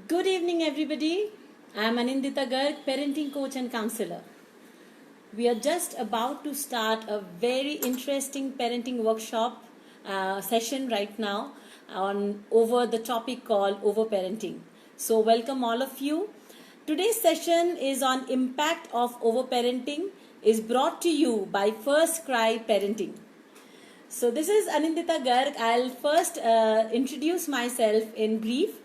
Good evening, everybody. I'm Anindita Garg, parenting coach and counselor. We are just about to start a very interesting parenting workshop session right now on over the topic called overparenting. So, welcome all of you. Today's session is on impact of overparenting. Is brought to you by First Cry Parenting. So, this is Anindita Garg. I'll first introduce myself in brief.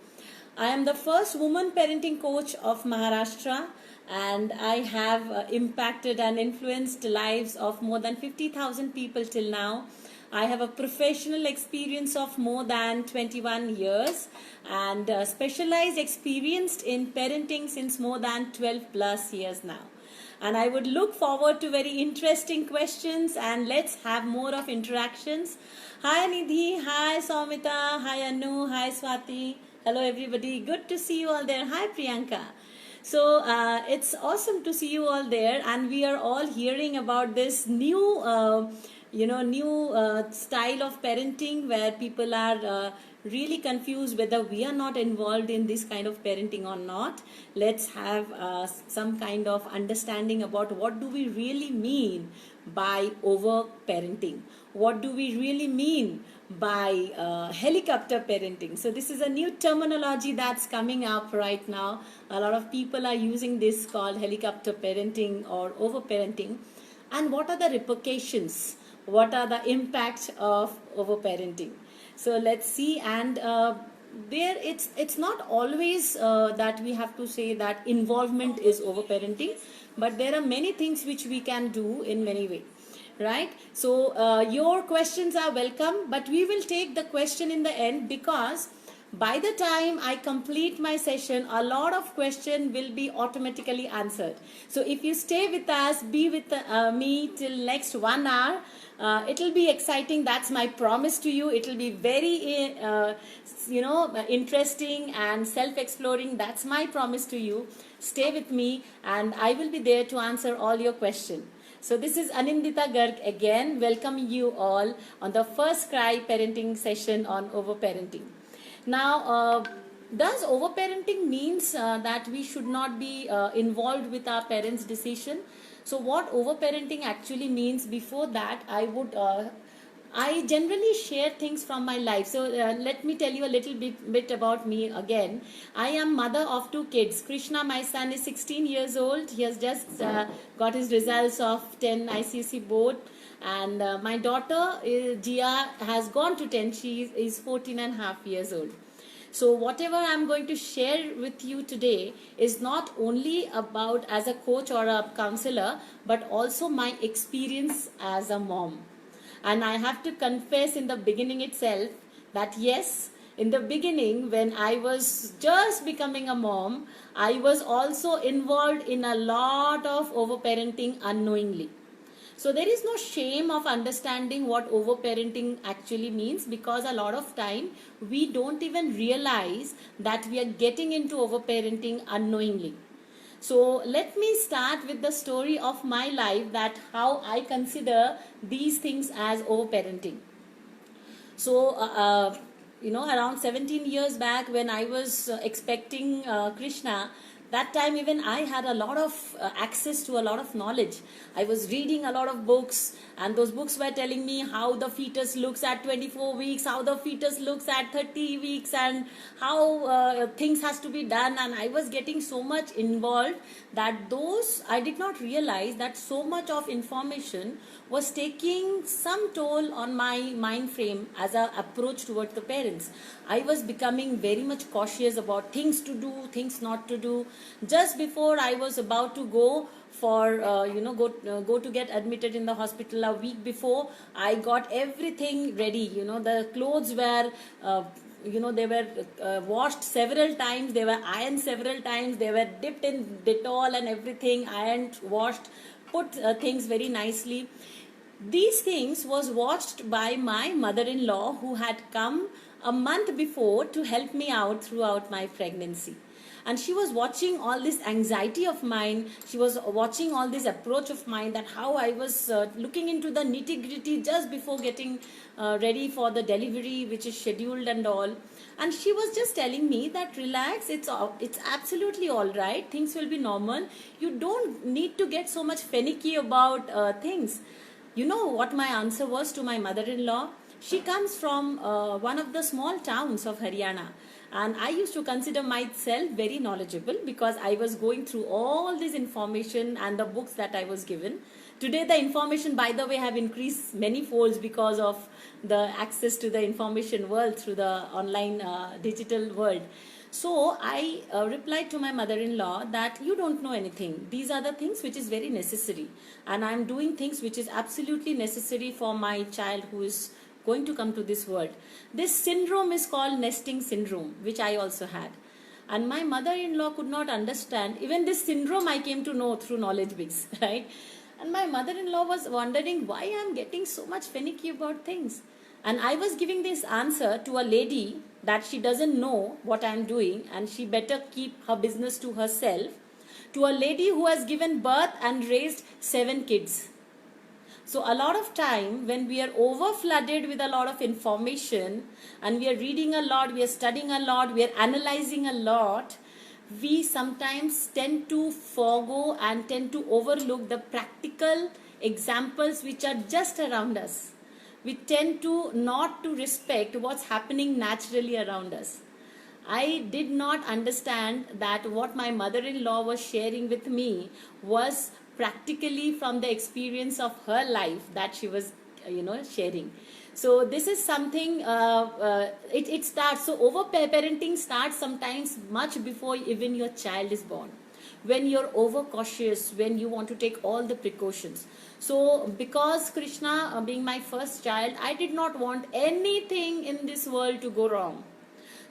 I am the first woman parenting coach of Maharashtra, and I have impacted and influenced the lives of more than 50,000 people till now. I have a professional experience of more than 21 years and specialized experienced in parenting since more than 12 plus years now. And I would look forward to very interesting questions, and let's have more of interactions. Hi Nidhi, hi Soumita, hi Anu, hi Swati. Hello everybody, good to see you all there. Hi Priyanka. So it's awesome to see you all there, and we are all hearing about this new style of parenting where people are really confused whether we are not involved in this kind of parenting or not. Let's have some kind of understanding about what do we really mean by over parenting. What do we really mean by helicopter parenting? So this is a new terminology that's coming up right now. A lot of people are using this called helicopter parenting or over parenting. And what are the repercussions? What are the impacts of over parenting? So let's see. And there it's not always that we have to say that involvement is over parenting, but there are many things which we can do in many ways, right? So your questions are welcome, but we will take the question in the end, because by the time I complete my session, a lot of questions will be automatically answered. So if you stay with us, be with me till next 1 hour, it'll be exciting. That's my promise to you. It'll be very interesting and self-exploring. That's my promise to you. Stay with me, and I will be there to answer all your questions. So this is Anindita Garg again, welcoming you all on the First Cry Parenting session on overparenting. Now, does overparenting means that we should not be involved with our parents' decision? So what overparenting actually means, before that I generally share things from my life. So let me tell you a little bit about me again. I am mother of 2 kids. Krishna, my son, is 16 years old. He has just got his results of 10 ICSE board. And my daughter, Jia, has gone to 10. She is 14 and a half years old. So whatever I'm going to share with you today is not only about as a coach or a counselor, but also my experience as a mom. And I have to confess in the beginning itself that yes, in the beginning when I was just becoming a mom, I was also involved in a lot of overparenting unknowingly. So there is no shame of understanding what overparenting actually means, because a lot of time we don't even realize that we are getting into overparenting unknowingly. So let me start with the story of my life, that how I consider these things as overparenting. So around 17 years back, when I was expecting Krishna, that time even I had a lot of access to a lot of knowledge. I was reading a lot of books, and those books were telling me how the fetus looks at 24 weeks, how the fetus looks at 30 weeks, and how things has to be done. And I was getting so much involved that I did not realize that so much of information was taking some toll on my mind frame as an approach towards the parents. I was becoming very much cautious about things to do, things not to do. Just before I was about to go for go to get admitted in the hospital, a week before, I got everything ready. The clothes were they were washed several times, they were ironed several times, they were dipped in Dettol and everything, ironed, washed, put things very nicely. These things was watched by my mother-in-law, who had come a month before to help me out throughout my pregnancy. and she was watching all this anxiety of mine. She was watching all this approach of mine, that how I was looking into the nitty gritty just before getting ready for the delivery, which is scheduled and all. And she was just telling me that relax, it's absolutely all right, things will be normal, you don't need to get so much finicky about things. You know what my answer was to my mother-in-law? She comes from one of the small towns of Haryana, and I used to consider myself very knowledgeable because I was going through all this information and the books that I was given. Today the information, by the way, have increased many folds because of the access to the information world through the online digital world. So I replied to my mother-in-law that you don't know anything. These are the things which is very necessary, and I'm doing things which is absolutely necessary for my child who is going to come to this world. This syndrome is called nesting syndrome, which I also had. And my mother-in-law could not understand. Even this syndrome I came to know through Knowledge Bigs, right? And my mother-in-law was wondering why I'm getting so much finicky about things. And I was giving this answer to a lady that she doesn't know what I'm doing and she better keep her business to herself, to a lady who has given birth and raised 7 kids. So a lot of time when we are over flooded with a lot of information and we are reading a lot, we are studying a lot, we are analyzing a lot, we sometimes tend to forego and tend to overlook the practical examples which are just around us. We tend to not to respect what's happening naturally around us. I did not understand that what my mother-in-law was sharing with me was practically from the experience of her life that she was sharing. So this is something it starts, so over parenting starts sometimes much before even your child is born, when you're over cautious, when you want to take all the precautions. So because Krishna being my first child, I did not want anything in this world to go wrong.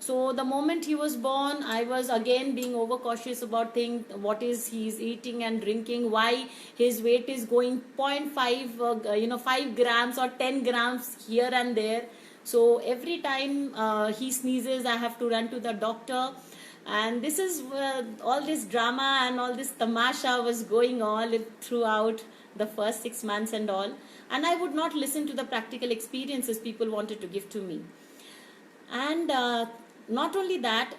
So the moment he was born, I was again being overcautious about things, what is he's eating and drinking, why his weight is going 0.5, 5 grams or 10 grams here and there. So every time he sneezes, I have to run to the doctor. And this is all this drama and all this tamasha was going all throughout the first 6 months and all. And I would not listen to the practical experiences people wanted to give to me. And not only that,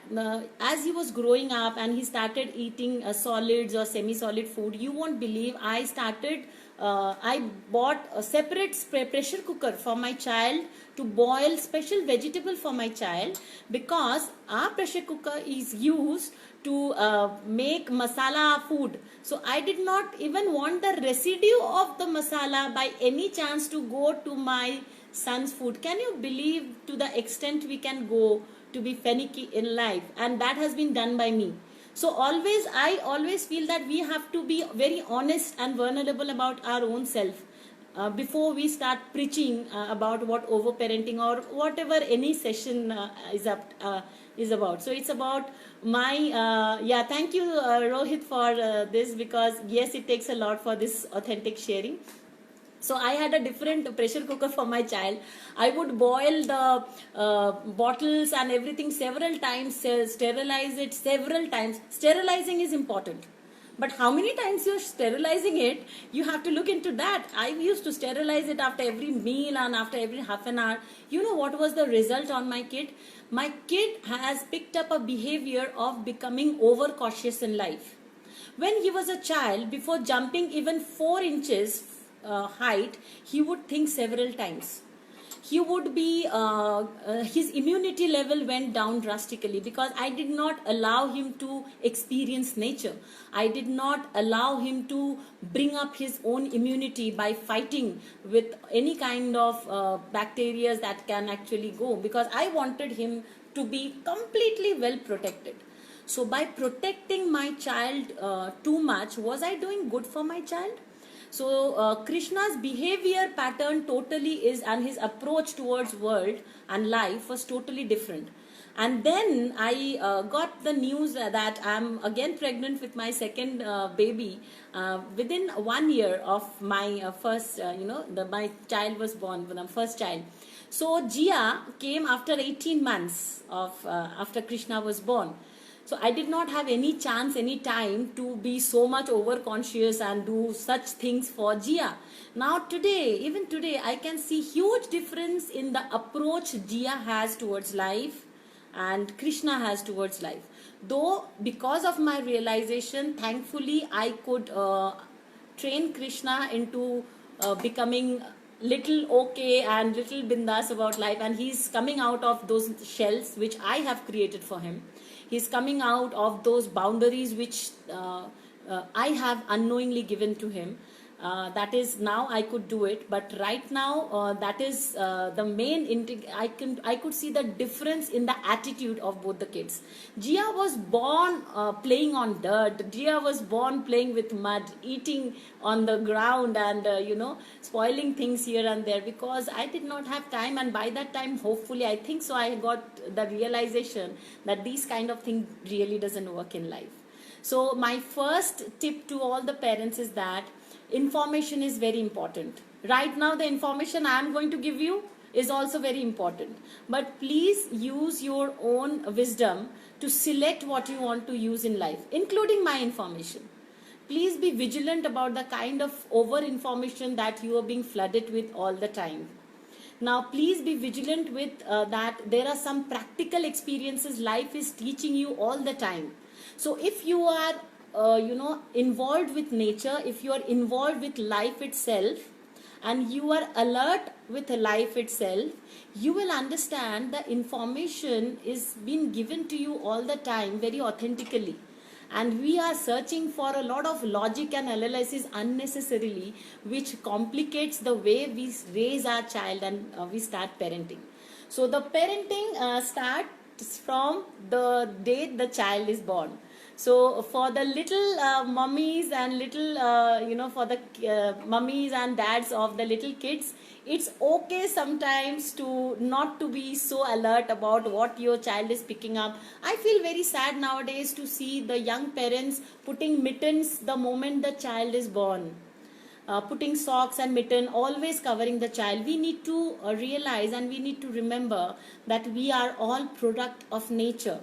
as he was growing up and he started eating solids or semi-solid food, you won't believe I bought a separate pressure cooker for my child to boil special vegetable for my child, because our pressure cooker is used to make masala food. So I did not even want the residue of the masala by any chance to go to my son's food. Can you believe to the extent we can go to be finicky in life? And that has been done by me. So I always feel that we have to be very honest and vulnerable about our own self before we start preaching about what overparenting or whatever any session is about. So it's about my thank you Rohit for this, because yes, it takes a lot for this authentic sharing. So I had a different pressure cooker for my child. I would boil the bottles and everything several times, sterilize it several times. Sterilizing is important. But how many times you're sterilizing it, you have to look into that. I used to sterilize it after every meal and after every half an hour. You know what was the result on my kid? My kid has picked up a behavior of becoming overcautious in life. When he was a child, before jumping even 4 inches height, he would think several times. He would be his immunity level went down drastically, because I did not allow him to experience nature. I did not allow him to bring up his own immunity by fighting with any kind of bacteria that can actually go, because I wanted him to be completely well protected. So by protecting my child too much, was I doing good for my child? So Krishna's behavior pattern totally is, and his approach towards world and life was totally different. And then I got the news that I'm again pregnant with my second baby within 1 year of my first, my child was born, my first child. So Jia came after 18 months of after Krishna was born. So I did not have any chance, any time to be so much overconscious and do such things for Jia. Now today, even today, I can see huge difference in the approach Jia has towards life and Krishna has towards life. Though because of my realization, thankfully I could train Krishna into becoming little okay and little bindas about life, and he's coming out of those shells which I have created for him. He's coming out of those boundaries which I have unknowingly given to him. That is, now I could do it, but right now that is the main I could see the difference in the attitude of both the kids. Jia was born playing on dirt. Jia was born playing with mud, eating on the ground, and spoiling things here and there, because I did not have time. And by that time, hopefully, I think so, I got the realization that these kind of thing really doesn't work in life. So my first tip to all the parents is that information is very important. Right now, the information I am going to give you is also very important. But please use your own wisdom to select what you want to use in life, including my information. Please be vigilant about the kind of over information that you are being flooded with all the time. Now, please be vigilant with that there are some practical experiences life is teaching you all the time. So if you are involved with nature, if you are involved with life itself, and you are alert with life itself, you will understand the information is being given to you all the time very authentically. And we are searching for a lot of logic and analysis unnecessarily, which complicates the way we raise our child and we start parenting. So the parenting starts from the day the child is born. So for the little mummies and little, for the mummies and dads of the little kids, it's okay sometimes to not to be so alert about what your child is picking up. I feel very sad nowadays to see the young parents putting mittens the moment the child is born. Putting socks and mitten, always covering the child. We need to realize and we need to remember that we are all product of nature.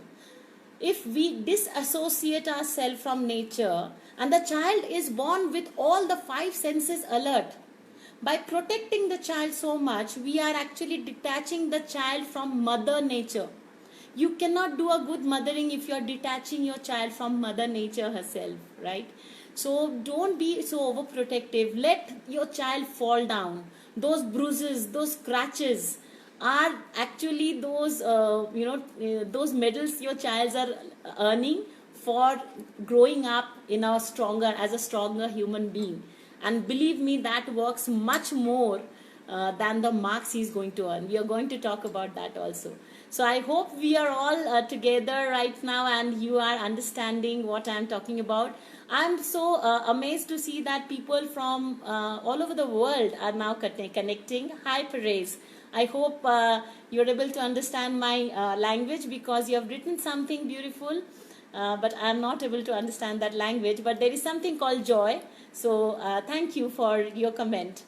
If we disassociate ourselves from nature, and the child is born with all the five senses alert, by protecting the child so much, we are actually detaching the child from mother nature. You cannot do a good mothering if you are detaching your child from mother nature herself, right? So don't be so overprotective. Let your child fall down. Those bruises, those scratches are actually those those medals your child are earning for growing up in a stronger as a stronger human being. And believe me, that works much more than the marks he's going to earn. We are going to talk about that also. So I hope we are all together right now and you are understanding what I'm talking about. I'm so amazed to see that people from all over the world are now connecting. Hi, Perez. I hope you're able to understand my language, because you have written something beautiful, but I'm not able to understand that language. But there is something called joy. So thank you for your comment.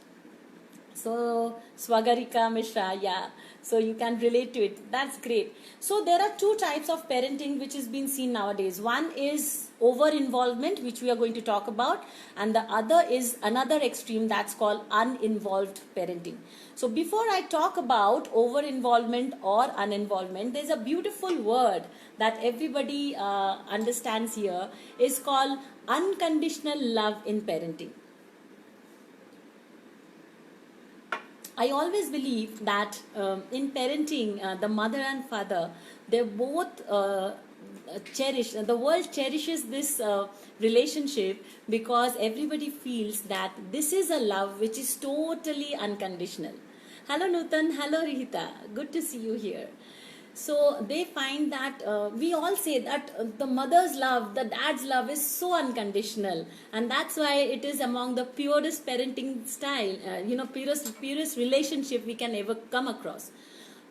So Swagarika Mishra, yeah. So you can relate to it. That's great. So there are two types of parenting which is being seen nowadays. One is over involvement, which we are going to talk about, and the other is another extreme that's called uninvolved parenting. So before I talk about over involvement or uninvolvement, there's a beautiful word that everybody understands here, is called unconditional love in parenting. I always believe that in parenting, the mother and father, they both cherish, the world cherishes this relationship, because everybody feels that this is a love which is totally unconditional. Hello Nutan, hello Rihita, good to see you here. So they find that we all say that the mother's love, the dad's love is so unconditional, and that's why it is among the purest parenting style, purest relationship we can ever come across.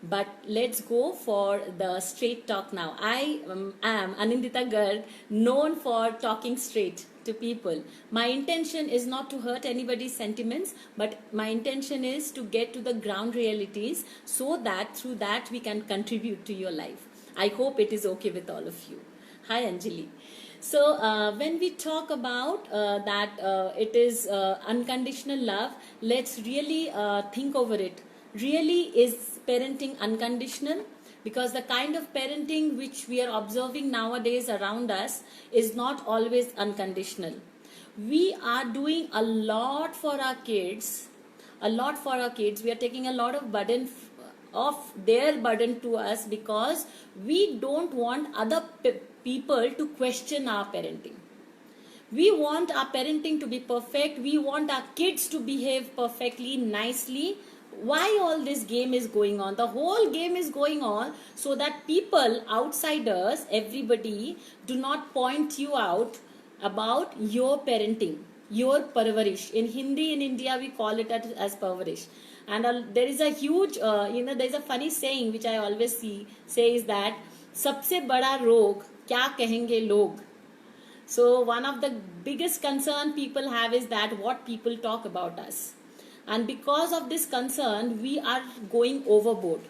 But let's go for the straight talk now. I am Anindita Garg, known for talking straight to people. My intention is not to hurt anybody's sentiments, but my intention is to get to the ground realities, so that through that we can contribute to your life. I hope it is okay with all of you. Hi, Anjali. So, when we talk about that it is unconditional love, let's really think over it. Really, is parenting unconditional? Because the kind of parenting which we are observing nowadays around us is not always unconditional. We are doing a lot for our kids, a lot for our kids. We are taking a lot of burden of their burden to us because we don't want other people to question our parenting. We want our parenting to be perfect. We want our kids to behave perfectly, nicely. Why all this game is going on? The whole game is going on so that people, outsiders, everybody, do not point you out about your parenting, your parvarish. In Hindi, in India, we call it as parvarish. And there is a huge, there is a funny saying which I always see, says that, सबसे बड़ा रोग क्या कहेंगे लोग. So one of the biggest concern people have is that what people talk about us. And because of this concern, we are going overboard.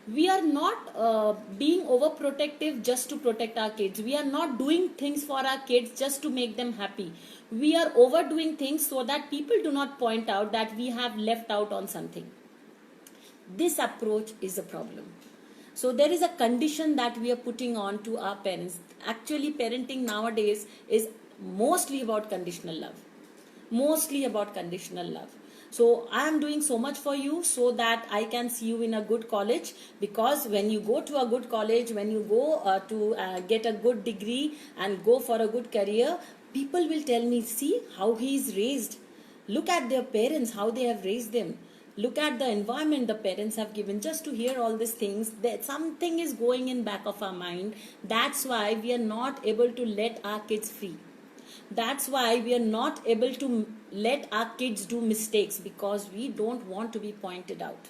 We are not being overprotective just to protect our kids. We are not doing things for our kids just to make them happy. We are overdoing things so that people do not point out that we have left out on something. This approach is a problem. So there is a condition that we are putting on to our parents. Actually, parenting nowadays is mostly about conditional love. Mostly about conditional love. So I am doing so much for you so that I can see you in a good college, because when you go to a good college, when you go to get a good degree and go for a good career, people will tell me, see how he is raised. Look at their parents, how they have raised them. Look at the environment the parents have given. Just to hear all these things, that something is going in back of our mind. That's why we are not able to let our kids free. That's why we are not able to let our kids do mistakes, because we don't want to be pointed out.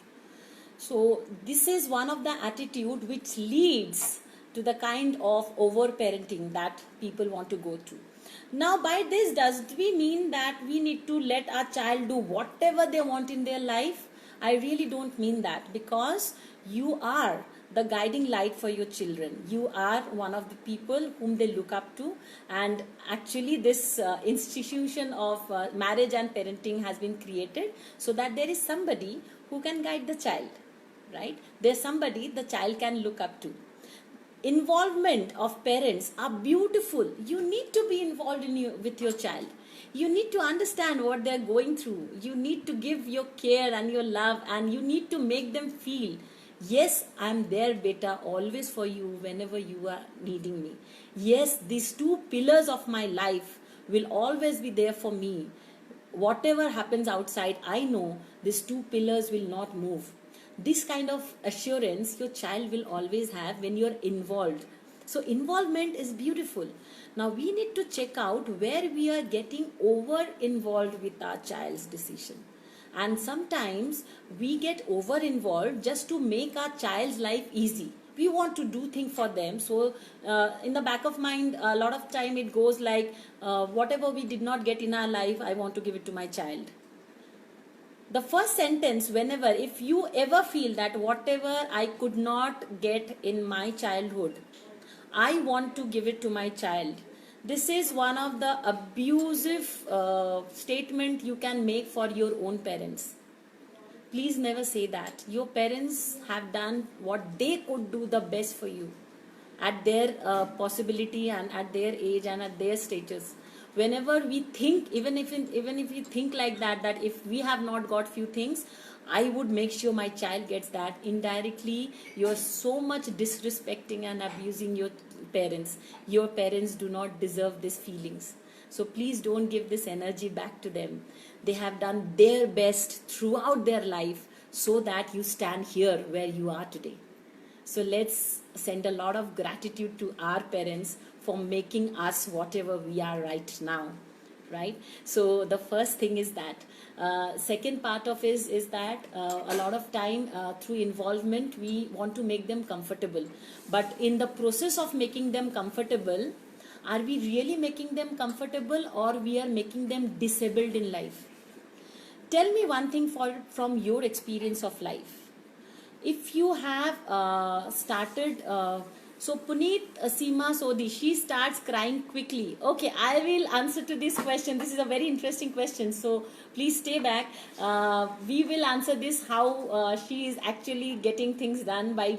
So this is one of the attitude which leads to the kind of over parenting that people want to go through. Now, by this, does we mean that we need to let our child do whatever they want in their life? I really don't mean that, because you are the guiding light for your children. You are one of the people whom they look up to, and actually this institution of marriage and parenting has been created so that there is somebody who can guide the child, right? There's somebody the child can look up to. Involvement of parents are beautiful. You need to be involved with your child. You need to understand what they're going through. You need to give your care and your love, and you need to make them feel, yes, I'm there, beta, always for you whenever you are needing me. Yes, these two pillars of my life will always be there for me. Whatever happens outside, I know these two pillars will not move. This kind of assurance your child will always have when you're involved. So involvement is beautiful. Now we need to check out where we are getting over involved with our child's decision. And sometimes we get over involved just to make our child's life easy. We want to do things for them. So in the back of mind, a lot of time it goes like, whatever we did not get in our life, I want to give it to my child. The first sentence, whenever, if you ever feel that whatever I could not get in my childhood, I want to give it to my child. This is one of the abusive statement you can make for your own parents. Please never say that. Your parents have done what they could do the best for you at their possibility and at their age and at their status. Whenever we think, even if we think like that if we have not got few things, I would make sure my child gets that. Indirectly, you're so much disrespecting and abusing your parents. Your parents do not deserve these feelings. So please don't give this energy back to them. They have done their best throughout their life so that you stand here where you are today. So let's send a lot of gratitude to our parents for making us whatever we are right now, right? So the first thing is that. Second part of is that a lot of time through involvement we want to make them comfortable. But in the process of making them comfortable, are we really making them comfortable, or we are making them disabled in life? Tell me one thing from your experience of life. If you have started So Puneet Seema Sodhi, she starts crying quickly. Okay, I will answer to this question. This is a very interesting question, so please stay back. We will answer this, how she is actually getting things done by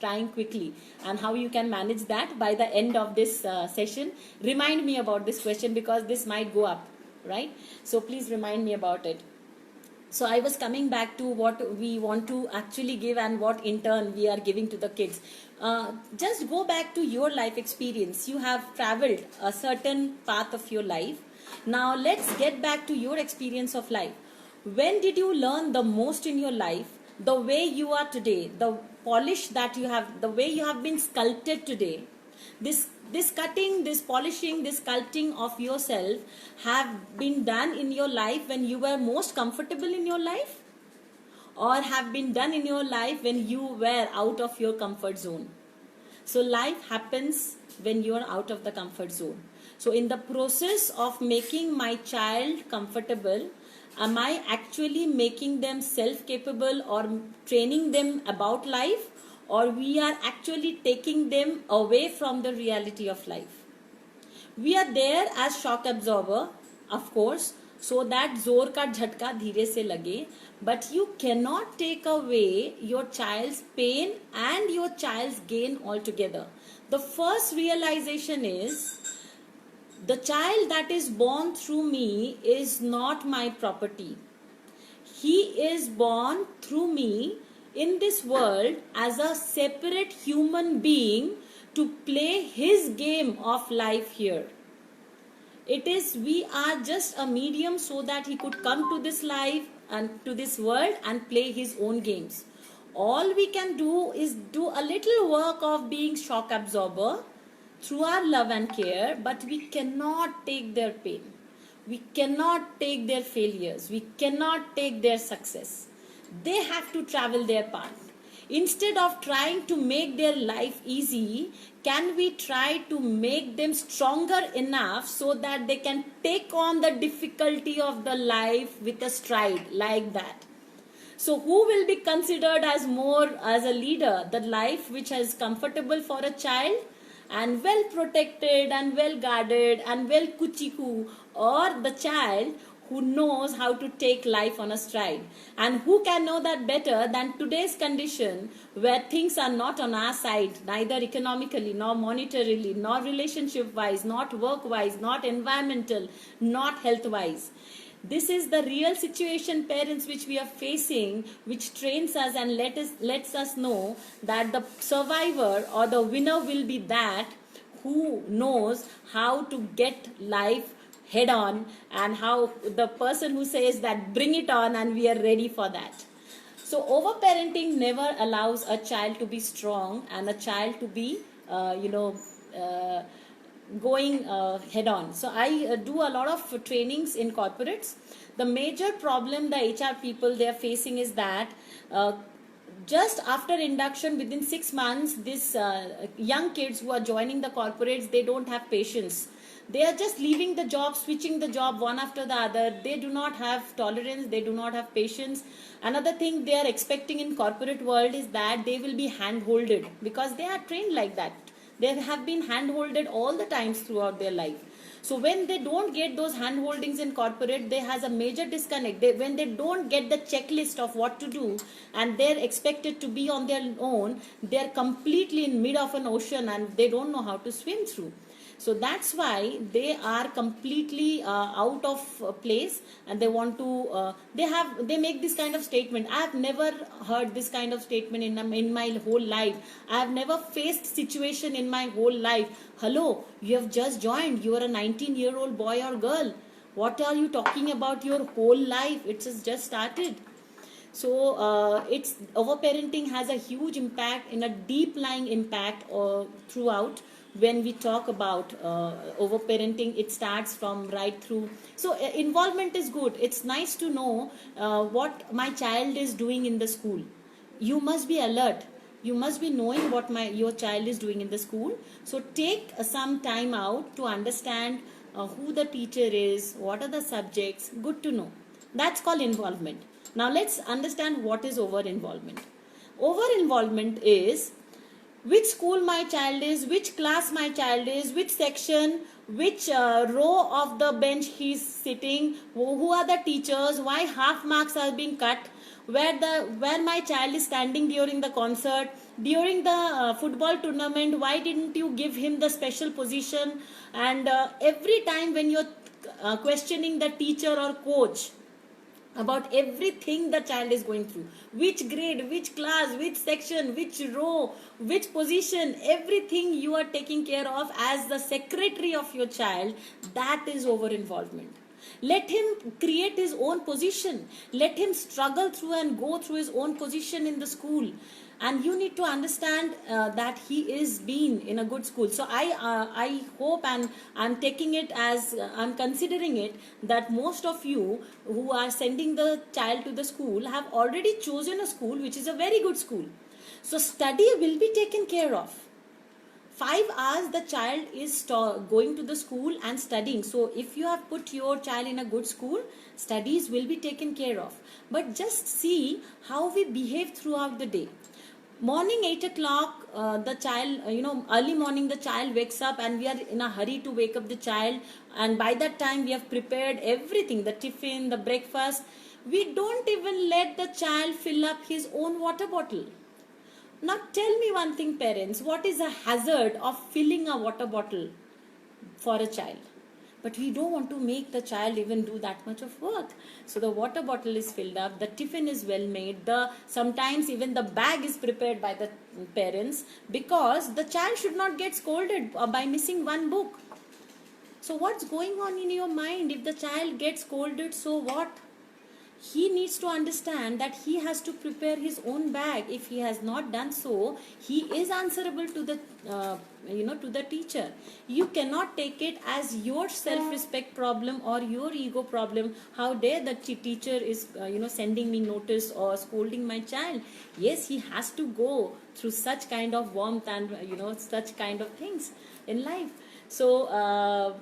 crying quickly, and how you can manage that by the end of this session. Remind me about this question, because this might go up, right? So please remind me about it. So I was coming back to what we want to actually give and what in turn we are giving to the kids. Just go back to your life experience. You have traveled a certain path of your life. Now let's get back to your experience of life. When did you learn the most in your life? The way you are today, the polish that you have, the way you have been sculpted today, this cutting, this polishing, this sculpting of yourself have been done in your life when you were most comfortable in your life, or have been done in your life when you were out of your comfort zone? So life happens when you are out of the comfort zone. So in the process of making my child comfortable, am I actually making them self-capable or training them about life, or we are actually taking them away from the reality of life? We are there as shock absorber, of course, so that जोर का झटका धीरे से लगे, but you cannot take away your child's pain and your child's gain altogether. The first realization is, the child that is born through me is not my property. He is born through me in this world as a separate human being to play his game of life here. It is, we are just a medium so that he could come to this life and to this world and play his own games. All we can do is do a little work of being shock absorber through our love and care, but we cannot take their pain. We cannot take their failures. We cannot take their success. They have to travel their path. Instead of trying to make their life easy, can we try to make them stronger enough so that they can take on the difficulty of the life with a stride like that? So who will be considered as more as a leader? The life which is comfortable for a child and well protected and well guarded and well kuchiku, or the child who knows how to take life on a stride? And who can know that better than today's condition, where things are not on our side, neither economically, nor monetarily, nor relationship wise, not work wise, not environmental, not health wise. This is the real situation, parents, which we are facing, which trains us and lets us know that the survivor or the winner will be that who knows how to get life head on, and how the person who says that bring it on and we are ready for that. So overparenting never allows a child to be strong and a child to be going head on. So I do a lot of trainings in corporates. The major problem the HR people they are facing is that just after induction, within 6 months, these young kids who are joining the corporates, they don't have patience. They are just leaving the job, switching the job one after the other. They do not have tolerance. They do not have patience. Another thing they are expecting in corporate world is that they will be hand-holded, because they are trained like that. They have been hand-holded all the times throughout their life. So when they don't get those hand-holdings in corporate, there has a major disconnect. When they don't get the checklist of what to do and they're expected to be on their own, they're completely in mid of an ocean and they don't know how to swim through. So that's why they are completely out of place, and they want to they make this kind of statement. I have never heard this kind of statement in my whole life. I have never faced situation in my whole life. Hello, you have just joined. You are a 19-year-old boy or girl. What are you talking about your whole life? It has just started. So it's overparenting has a huge impact, in a deep lying impact throughout. When we talk about overparenting, it starts from right through. So involvement is good. It's nice to know what my child is doing in the school. You must be alert. You must be knowing what your child is doing in the school. So take some time out to understand who the teacher is, what are the subjects. Good to know. That's called involvement. Now let's understand what is over-involvement. Over-involvement is which school my child is, which class my child is, which section, which row of the bench he's sitting, who are the teachers, why half marks are being cut, where my child is standing during the concert, during the football tournament, why didn't you give him the special position? And every time when you're questioning the teacher or coach about everything the child is going through, which grade, which class, which section, which row, which position, everything you are taking care of as the secretary of your child, that is over involvement. Let him create his own position. Let him struggle through and go through his own position in the school. And you need to understand that he is being in a good school. So I hope, and I'm taking it as I'm considering it, that most of you who are sending the child to the school have already chosen a school which is a very good school. So study will be taken care of. 5 hours the child is going to the school and studying. So if you have put your child in a good school, studies will be taken care of. But just see how we behave throughout the day. Morning 8 o'clock, the child, early morning the child wakes up and we are in a hurry to wake up the child. And by that time we have prepared everything, the tiffin, the breakfast. We don't even let the child fill up his own water bottle. Now tell me one thing, parents, what is a hazard of filling a water bottle for a child? But we don't want to make the child even do that much of work. So the water bottle is filled up, the tiffin is well made, sometimes even the bag is prepared by the parents, because the child should not get scolded by missing one book. So what's going on in your mind? If the child gets scolded, so what? He needs to understand that he has to prepare his own bag. If he has not done so, he is answerable to the to the teacher. You cannot take it as your self-respect problem or your ego problem. How dare the teacher is sending me notice or scolding my child? Yes, he has to go through such kind of warmth and such kind of things in life. So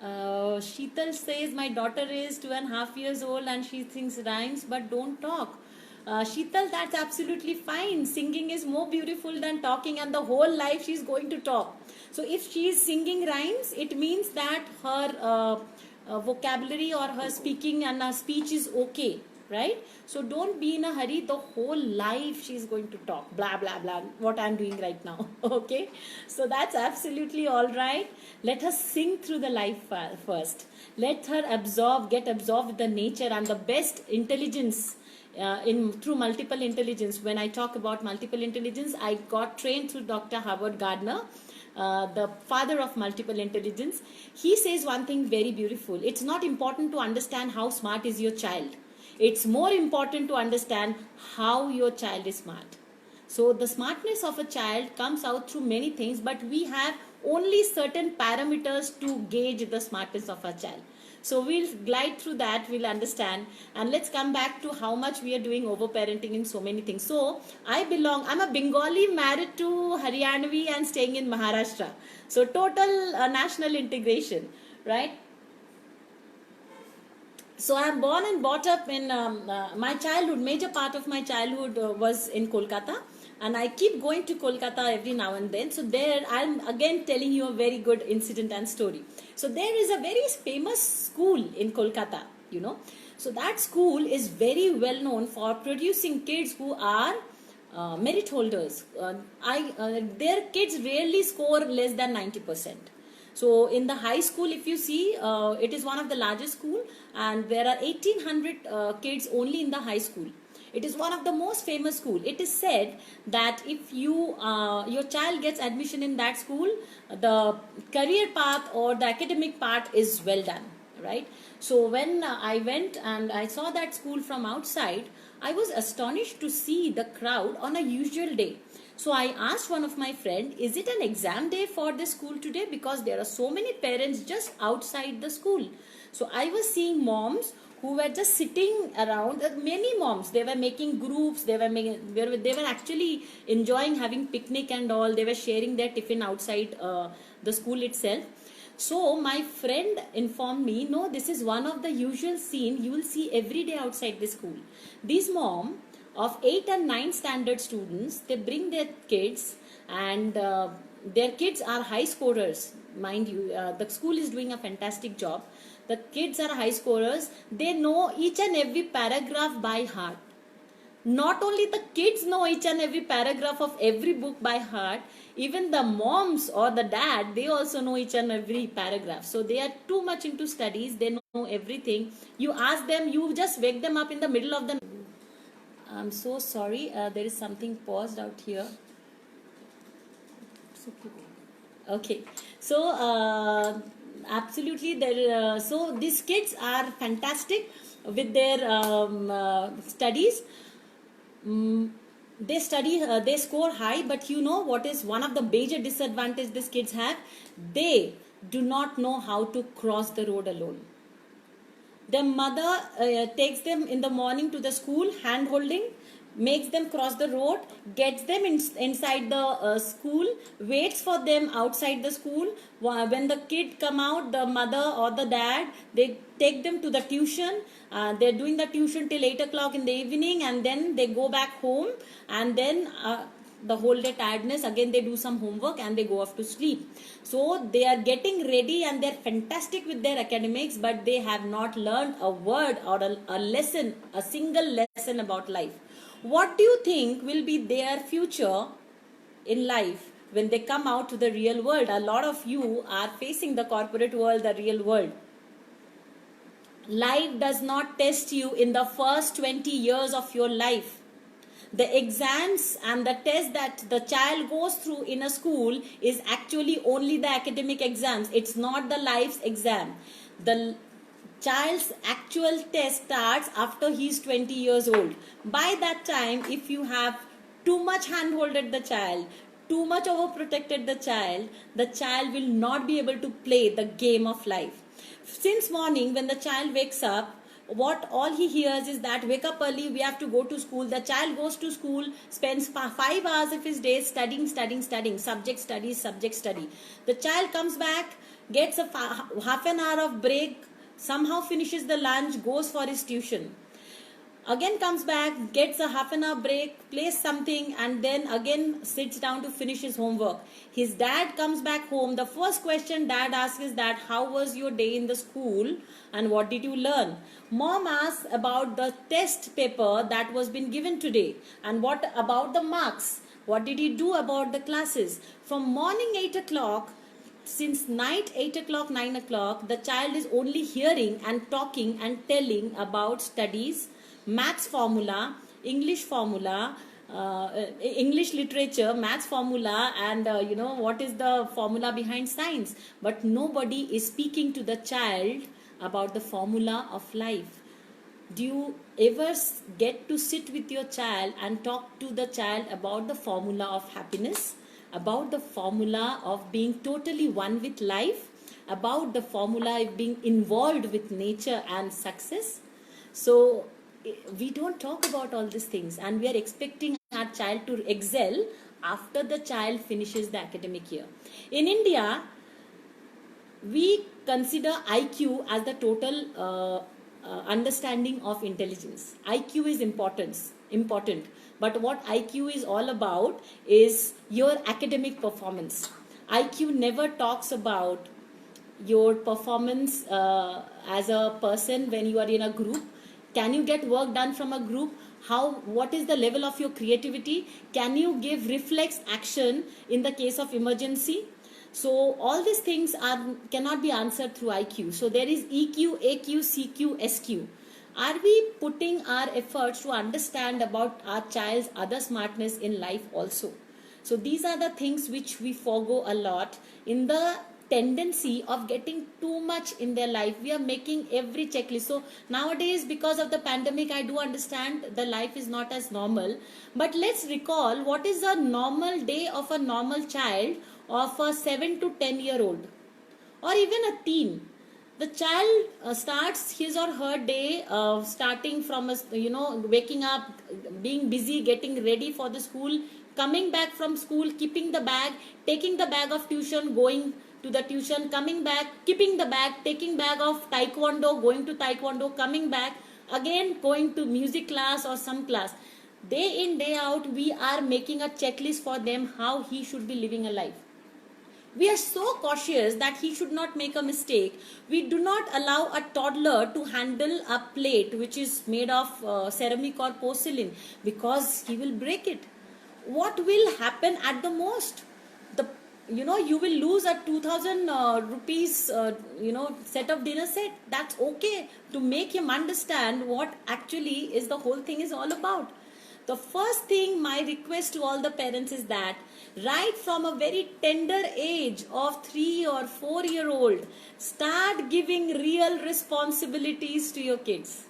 Sheetal says, my daughter is 2.5 years old and she sings rhymes but don't talk. Sheetal, that's absolutely fine. Singing is more beautiful than talking, and the whole life she's going to talk. So if she is singing rhymes, it means that her vocabulary or her speaking and her speech is okay. Right? So don't be in a hurry. The whole life she's going to talk blah blah blah, what I'm doing right now. Okay, so that's absolutely all right. Let her sing through the life first. Let her get absorbed with the nature and the best intelligence through multiple intelligence. When I talk about multiple intelligence, I got trained through Dr. Howard Gardner, the father of multiple intelligence. He says one thing very beautiful. It's not important to understand how smart is your child. It's more important to understand how your child is smart. So the smartness of a child comes out through many things, but we have only certain parameters to gauge the smartness of our child. So we'll glide through that, we'll understand, and let's come back to how much we are doing over-parenting in so many things. So I'm a Bengali married to Haryanavi and staying in Maharashtra. So total national integration, right? So I am born and brought up in my childhood. Major part of my childhood was in Kolkata, and I keep going to Kolkata every now and then. So there I'm again telling you a very good incident and story. So there is a very famous school in Kolkata, So that school is very well known for producing kids who are merit holders. Their kids rarely score less than 90%. So in the high school, if you see, it is one of the largest school, and there are 1800 kids only in the high school. It is one of the most famous school. It is said that if your child gets admission in that school, the career path or the academic part is well done, right? So when I went and I saw that school from outside, I was astonished to see the crowd on a usual day. So I asked one of my friends, is it an exam day for this school today? Because there are so many parents just outside the school. So I was seeing moms who were just sitting around, many moms, they were making groups, they were actually enjoying having picnic and all, they were sharing their tiffin outside the school itself. So my friend informed me, no, this is one of the usual scene you will see every day outside the school. These moms of 8 and 9 standard students. They bring their kids, and their kids are high scorers, mind you. The school is doing a fantastic job. The kids are high scorers. They know each and every paragraph by heart. Not only the kids know each and every paragraph of every book by heart, even the moms or the dad, they also know each and every paragraph. So they are too much into studies. They know everything. You ask them, you just wake them up in the middle of the... I'm so sorry, there is something paused out here. Okay, so absolutely there. So these kids are fantastic with their studies. They study, they score high, but you know what is one of the major disadvantage these kids have? They do not know how to cross the road alone. Their mother takes them in the morning to the school, hand holding, makes them cross the road, gets them inside the school, waits for them outside the school. When the kid come out, the mother or the dad, they take them to the tuition. They're doing the tuition till 8 o'clock in the evening, and then they go back home, and then the whole day tiredness, again they do some homework and they go off to sleep. So they are getting ready and they're fantastic with their academics, but they have not learned a word or a lesson, a single lesson about life. What do you think will be their future in life when they come out to the real world? A lot of you are facing the corporate world, the real world. Life does not test you in the first 20 years of your life. The exams and the test that the child goes through in a school is actually only the academic exams. It's not the life's exam. The child's actual test starts after he's 20 years old. By that time, if you have too much hand-holded the child, too much overprotected the child will not be able to play the game of life. Since morning, when the child wakes up, what all he hears is that wake up early, we have to go to school. The child goes to school, spends 5 hours of his day studying, subject study. The child comes back, gets a half an hour of break, somehow finishes the lunch, goes for his tuition. Again comes back, gets a half an hour break, plays something, and then again sits down to finish his homework. His dad comes back home. The first question dad asks is that, how was your day in the school and what did you learn? Mom asks about the test paper that was been given today and what about the marks? What did he do about the classes? From morning 8 o'clock, since night 8 o'clock, 9 o'clock, the child is only hearing and talking and telling about studies, maths formula, English formula, English literature, maths formula, and what is the formula behind science. But nobody is speaking to the child about the formula of life. Do you ever get to sit with your child and talk to the child about the formula of happiness, about the formula of being totally one with life, about the formula of being involved with nature and success? So we don't talk about all these things, and we are expecting our child to excel after the child finishes the academic year. In India, we consider IQ as the total understanding of intelligence. IQ is important, but what IQ is all about is your academic performance. IQ never talks about your performance as a person when you are in a group. Can you get work done from a group? What is the level of your creativity? Can you give reflex action in the case of emergency? So all these things cannot be answered through IQ. So there is EQ, AQ, CQ, SQ. Are we putting our efforts to understand about our child's other smartness in life also? So these are the things which we forego a lot in the tendency of getting too much in their life. We are making every checklist. So nowadays, because of the pandemic, I do understand the life is not as normal. But let's recall what is a normal day of a normal child of a 7 to 10-year-old or even a teen. The child starts his or her day starting from waking up, being busy, getting ready for the school, coming back from school, keeping the bag, taking the bag of tuition, going to the tuition, coming back, keeping the bag, taking bag of taekwondo, going to taekwondo, coming back, again going to music class or some class. Day in, day out, we are making a checklist for them how he should be living a life. We are so cautious that he should not make a mistake. We do not allow a toddler to handle a plate which is made of ceramic or porcelain, because he will break it. What will happen at the most? The you will lose a 2000 rupees set of dinner set. That's okay, to make him understand what actually is the whole thing is all about. The first thing, my request to all the parents is that right from a very tender age of 3 or 4 year old, start giving real responsibilities to your kids.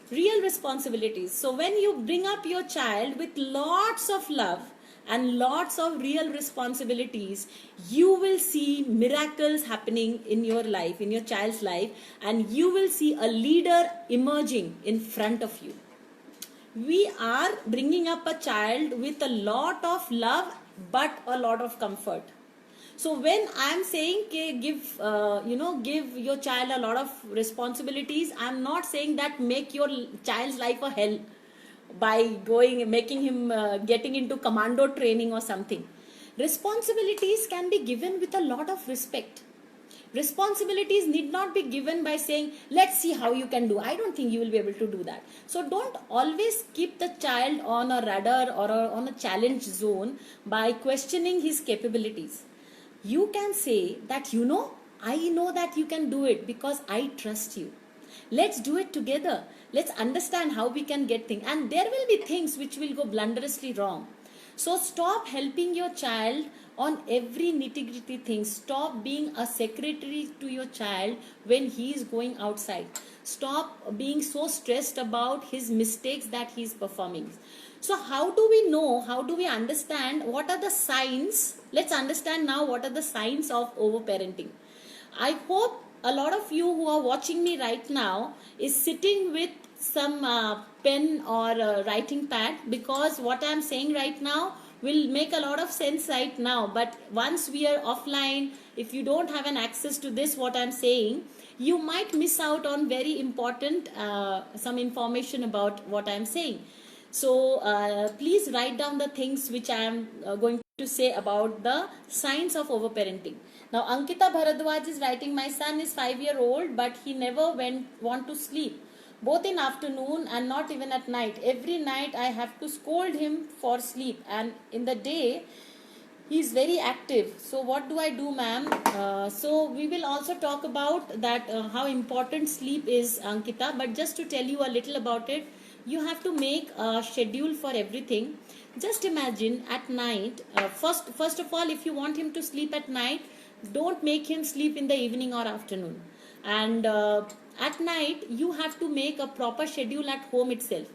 Real responsibilities. So when you bring up your child with lots of love and lots of real responsibilities, you will see miracles happening in your life, in your child's life, and you will see a leader emerging in front of you. We are bringing up a child with a lot of love but a lot of comfort. So when I am saying give your child a lot of responsibilities, I am not saying that make your child's life a hell by making him getting into commando training or something. Responsibilities can be given with a lot of respect. Responsibilities need not be given by saying, let's see how you can do. I don't think you will be able to do that. So don't always keep the child on a radar or on a challenge zone by questioning his capabilities. You can say that, I know that you can do it because I trust you. Let's do it together. Let's understand how we can get things. And there will be things which will go blunderously wrong. So stop helping your child on every nitty-gritty thing. Stop being a secretary to your child when he is going outside. Stop being so stressed about his mistakes that he is performing. So how do we know, how do we understand, what are the signs? Let's understand now what are the signs of overparenting. I hope a lot of you who are watching me right now is sitting with some pen or writing pad, because what I am saying right now will make a lot of sense right now, but once we are offline, if you don't have an access to this what I am saying, you might miss out on very important some information about what I am saying. So please write down the things which I am going to say about the signs of overparenting. Now Ankita Bharadwaj is writing, my son is 5-year-old but he never want to sleep, both in afternoon and not even at night. Every night I have to scold him for sleep, and in the day he is very active. So what do I do, ma'am? So we will also talk about that how important sleep is, Ankita, but just to tell you a little about it, you have to make a schedule for everything. Just imagine at night, first of all, if you want him to sleep at night, don't make him sleep in the evening or afternoon. And at night, you have to make a proper schedule at home itself.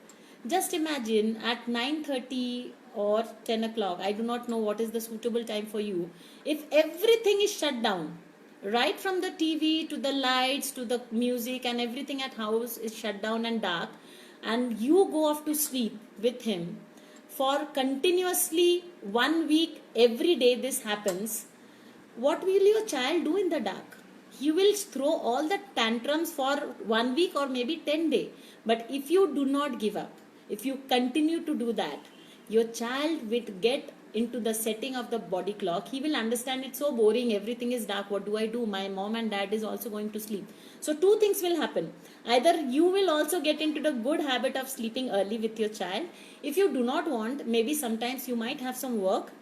Just imagine at 9:30 or 10 o'clock, I do not know what is the suitable time for you, if everything is shut down, right from the TV to the lights to the music and everything at house is shut down and dark, and you go off to sleep with him for continuously 1 week, every day this happens, what will your child do in the dark? He will throw all the tantrums for 1 week or maybe 10 days. But if you do not give up, if you continue to do that, your child will get into the setting of the body clock. He will understand it's so boring, everything is dark, what do I do? My mom and dad is also going to sleep. So two things will happen. Either you will also get into the good habit of sleeping early with your child. If you do not want, maybe sometimes you might have some work,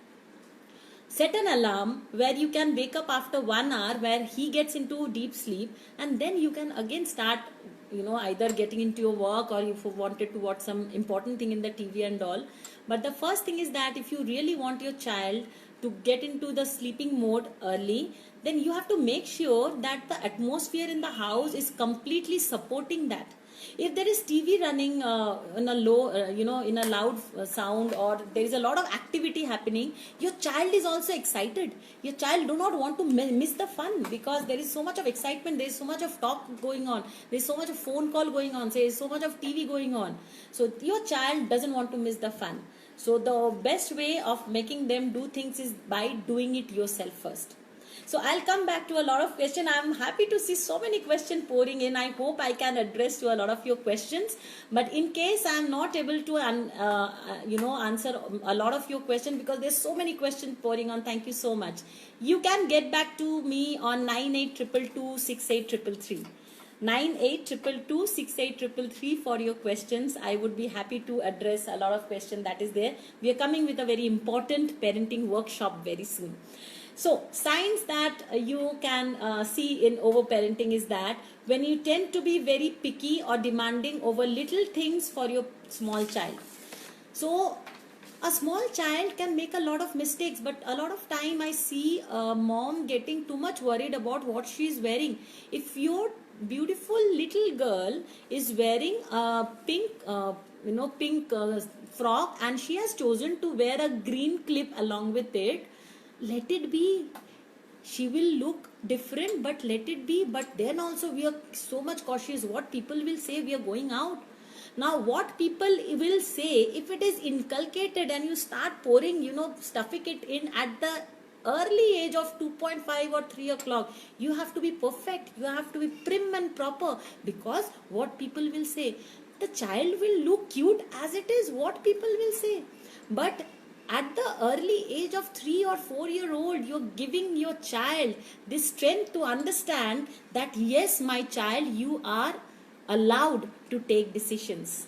set an alarm where you can wake up after 1 hour where he gets into deep sleep, and then you can again start either getting into your work, or if you wanted to watch some important thing in the TV and all. But the first thing is that if you really want your child to get into the sleeping mode early, then you have to make sure that the atmosphere in the house is completely supporting that. If there is TV running in a low, in a loud sound, or there is a lot of activity happening, your child is also excited. Your child do not want to miss the fun, because there is so much of excitement, there is so much of talk going on, there is so much of phone call going on, there is so much of TV going on. So your child doesn't want to miss the fun. So the best way of making them do things is by doing it yourself first. So I'll come back to a lot of questions. I'm happy to see so many questions pouring in. I hope I can address to a lot of your questions. But in case I'm not able to, answer a lot of your questions because there's so many questions pouring on. Thank you so much. You can get back to me on 9822268333. 9822268333 for your questions. I would be happy to address a lot of questions that is there. We are coming with a very important parenting workshop very soon. So signs that you can see in overparenting is that when you tend to be very picky or demanding over little things for your small child. So a small child can make a lot of mistakes, but a lot of time I see a mom getting too much worried about what she is wearing. If your beautiful little girl is wearing a pink frock and she has chosen to wear a green clip along with it, let it be. She will look different, but let it be. But then also we are so much cautious what people will say. We are going out. Now what people will say, if it is inculcated and you start pouring, stuffing it in at the early age of 2.5 or 3 o'clock, you have to be perfect, you have to be prim and proper, because what people will say, the child will look cute as it is, what people will say. But at the early age of 3 or 4-year-old, you're giving your child this strength to understand that yes, my child, you are allowed to take decisions.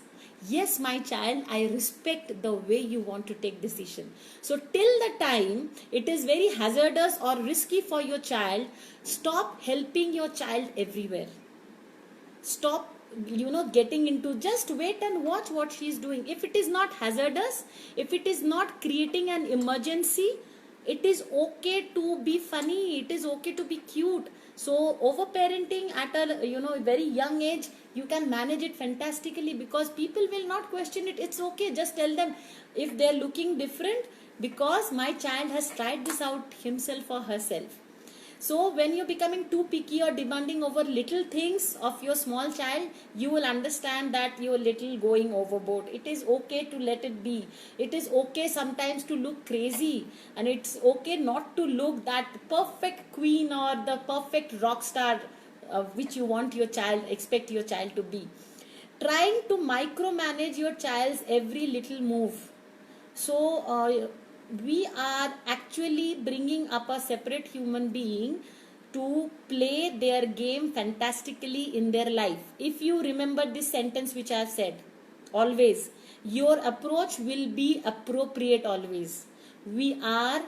Yes, my child, I respect the way you want to take decision. So till the time it is very hazardous or risky for your child, stop helping your child everywhere. Stop getting into, just wait and watch what she is doing. If it is not hazardous, if it is not creating an emergency, it is okay to be funny, it is okay to be cute. So overparenting at a very young age, you can manage it fantastically, because people will not question it. It's okay, just tell them if they're looking different, because my child has tried this out himself or herself. So when you're becoming too picky or demanding over little things of your small child, you will understand that you're little going overboard. It is okay to let it be. It is okay sometimes to look crazy, and it's okay not to look that perfect queen or the perfect rock star which you want your child, expect your child to be. Trying to micromanage your child's every little move. So we are actually bringing up a separate human being to play their game fantastically in their life. If you remember this sentence which I have said, always, your approach will be appropriate always. We are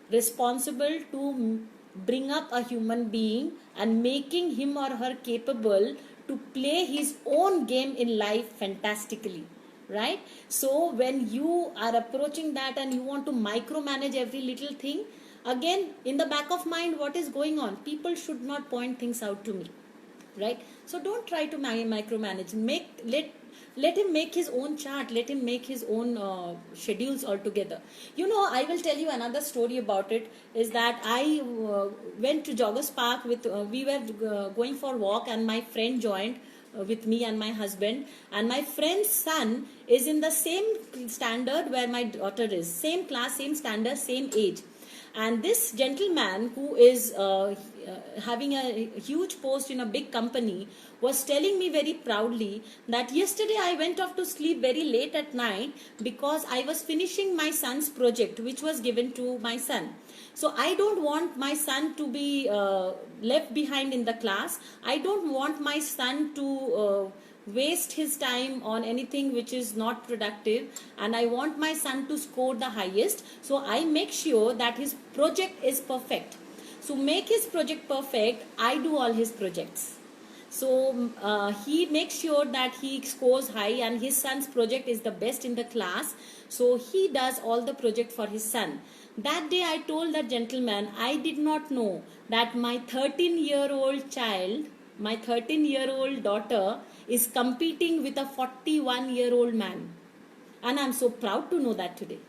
responsible to bring up a human being and making him or her capable to play his own game in life fantastically. Right? So when you are approaching that and you want to micromanage every little thing, again, in the back of mind, what is going on? People should not point things out to me. Right? So don't try to micromanage. Let him make his own chart. Let him make his own schedules altogether. I will tell you another story about it. Is that I went to Joggers Park with, we were going for a walk, and my friend joined with me and my husband, and my friend's son is in the same standard where my daughter is, same class, same standard, same age. And this gentleman who is having a huge post in a big company was telling me very proudly that yesterday I went off to sleep very late at night because I was finishing my son's project which was given to my son. So I don't want my son to be left behind in the class. I don't want my son to waste his time on anything which is not productive, and I want my son to score the highest. So I make sure that his project is perfect. So make his project perfect, I do all his projects. So he makes sure that he scores high, and his son's project is the best in the class. So he does all the project for his son. That day I told that gentleman, I did not know that my 13-year-old child, my 13-year-old daughter is competing with a 41-year-old man. And I'm so proud to know that today,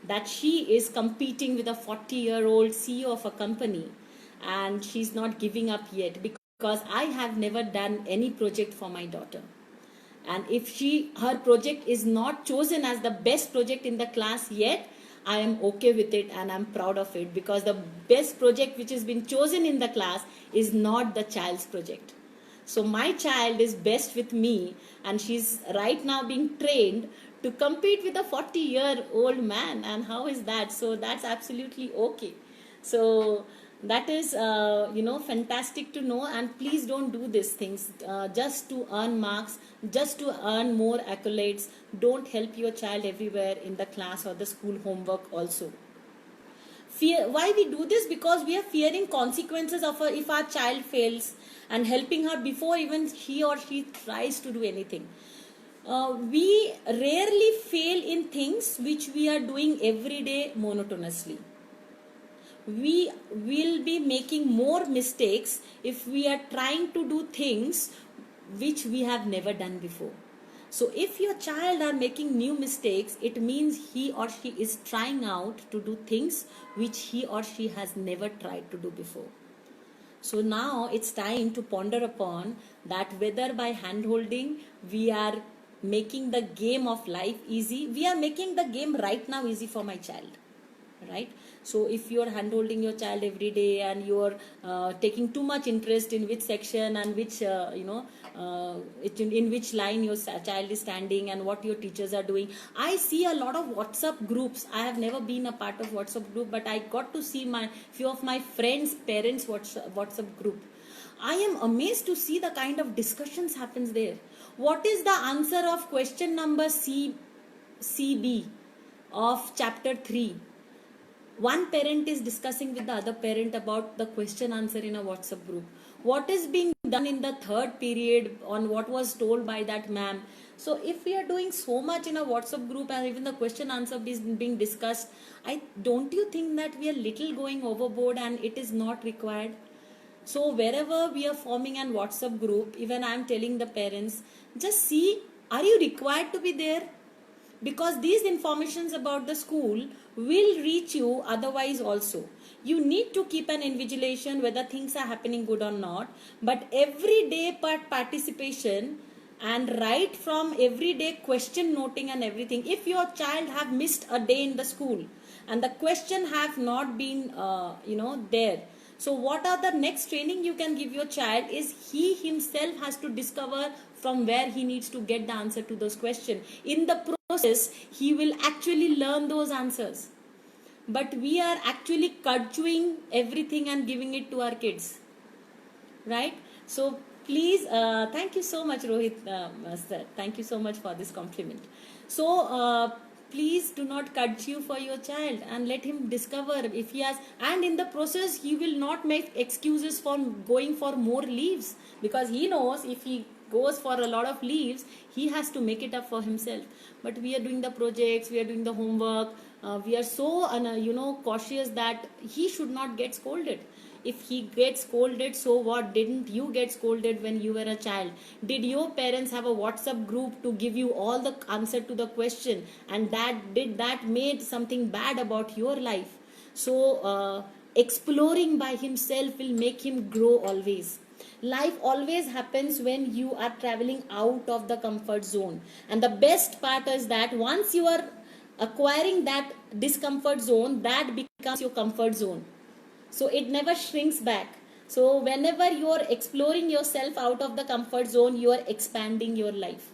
that she is competing with a 40-year-old CEO of a company, and she's not giving up yet, because I have never done any project for my daughter. And if her project is not chosen as the best project in the class yet, I am okay with it and I'm proud of it, because the best project which has been chosen in the class is not the child's project. So my child is best with me, and she's right now being trained to compete with a 40-year-old man. And how is that? So that's absolutely okay. So that is, fantastic to know. And please don't do these things just to earn marks, just to earn more accolades. Don't help your child everywhere in the class or the school homework also. Fear, why we do this? Because we are fearing consequences of if our child fails, and helping her before even he or she tries to do anything. We rarely fail in things which we are doing every day monotonously. We will be making more mistakes if we are trying to do things which we have never done before. So if your child are making new mistakes, it means he or she is trying out to do things which he or she has never tried to do before. So now it's time to ponder upon that, whether by hand holding we are making the game of life easy. We are making the game right now easy for my child, right? So if you're hand holding your child every day, and you're taking too much interest in which section and which in which line your child is standing and what your teachers are doing. I see a lot of WhatsApp groups. I have never been a part of WhatsApp group, but I got to see my few of my friends parents WhatsApp group. I am amazed to see the kind of discussions happens there. What is the answer of question number CB of chapter 3? One parent is discussing with the other parent about the question answer in a WhatsApp group. What is being done in the third period on what was told by that ma'am? So if we are doing so much in a WhatsApp group and even the question answer is being discussed, don't you think that we are little going overboard and it is not required? So wherever we are forming an WhatsApp group, even I am telling the parents, just see, are you required to be there? Because these informations about the school will reach you otherwise also. You need to keep an invigilation whether things are happening good or not, but everyday participation, and right from everyday question noting and everything. If your child have missed a day in the school and the question have not been there, so what are the next training you can give your child is he himself has to discover from where he needs to get the answer to those questions. In the process, he will actually learn those answers. But we are actually cudgewing everything and giving it to our kids, right? So please, thank you so much, Rohit, sir. Thank you so much for this compliment. So please do not cudgel for your child and let him discover if he has, and in the process he will not make excuses for going for more leaves, because he knows if he goes for a lot of leaves he has to make it up for himself. But we are doing the projects, we are doing the homework, we are so cautious that he should not get scolded. If he gets scolded, so what? Didn't you get scolded when you were a child? Did your parents have a WhatsApp group to give you all the answer to the question, and that made something bad about your life? So exploring by himself will make him grow always. Life always happens when you are traveling out of the comfort zone. And the best part is that once you are acquiring that discomfort zone, that becomes your comfort zone. So it never shrinks back. So whenever you are exploring yourself out of the comfort zone, you are expanding your life.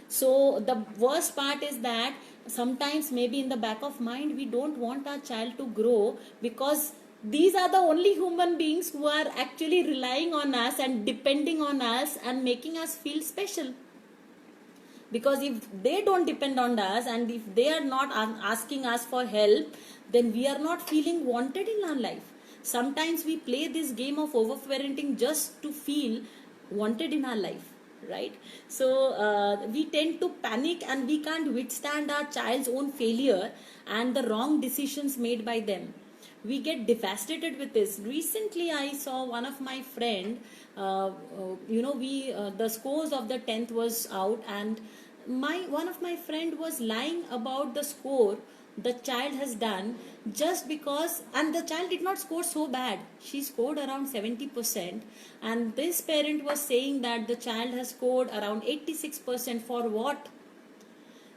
So the worst part is that sometimes maybe in the back of mind we don't want our child to grow, because these are the only human beings who are actually relying on us and depending on us and making us feel special. Because if they don't depend on us and if they are not asking us for help, then we are not feeling wanted in our life. Sometimes we play this game of over-parenting just to feel wanted in our life, right? So we tend to panic and we can't withstand our child's own failure and the wrong decisions made by them. We get devastated with this. Recently I saw one of my friend, the scores of the 10th was out, and one of my friend was lying about the score the child has done, just because, and the child did not score so bad, she scored around 70%, and this parent was saying that the child has scored around 86%. For what?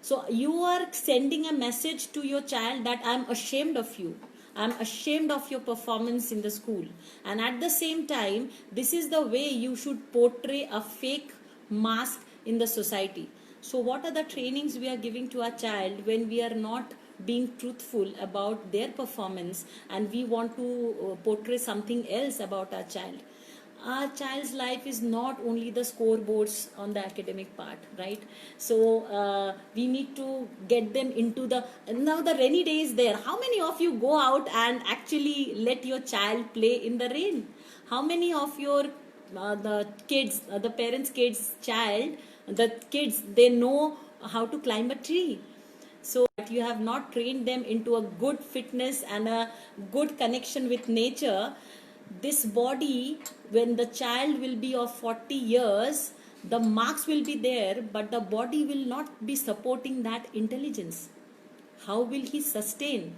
So you are sending a message to your child that I'm ashamed of you. I'm ashamed of your performance in the school. And at the same time, this is the way you should portray a fake mask in the society. So, what are the trainings we are giving to our child when we are not being truthful about their performance and we want to portray something else about our child? Our child's life is not only the scoreboards on the academic part, right? So we need to get them into the, now the rainy day is there. How many of you go out and actually let your child play in the rain? How many of your the kids, the parents kids child, the kids, they know how to climb a tree? So you have not trained them into a good fitness and a good connection with nature. This body, when the child will be of 40 years, the marks will be there, but the body will not be supporting that intelligence. How will he sustain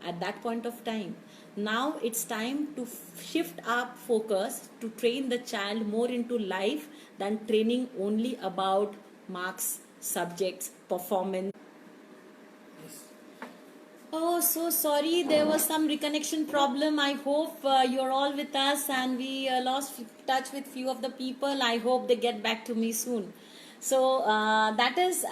at that point of time? Now it's time to shift our focus to train the child more into life than training only about marks, subjects, performance. Oh, so sorry. There was some reconnection problem. I hope you're all with us, and we lost touch with few of the people. I hope they get back to me soon. So that is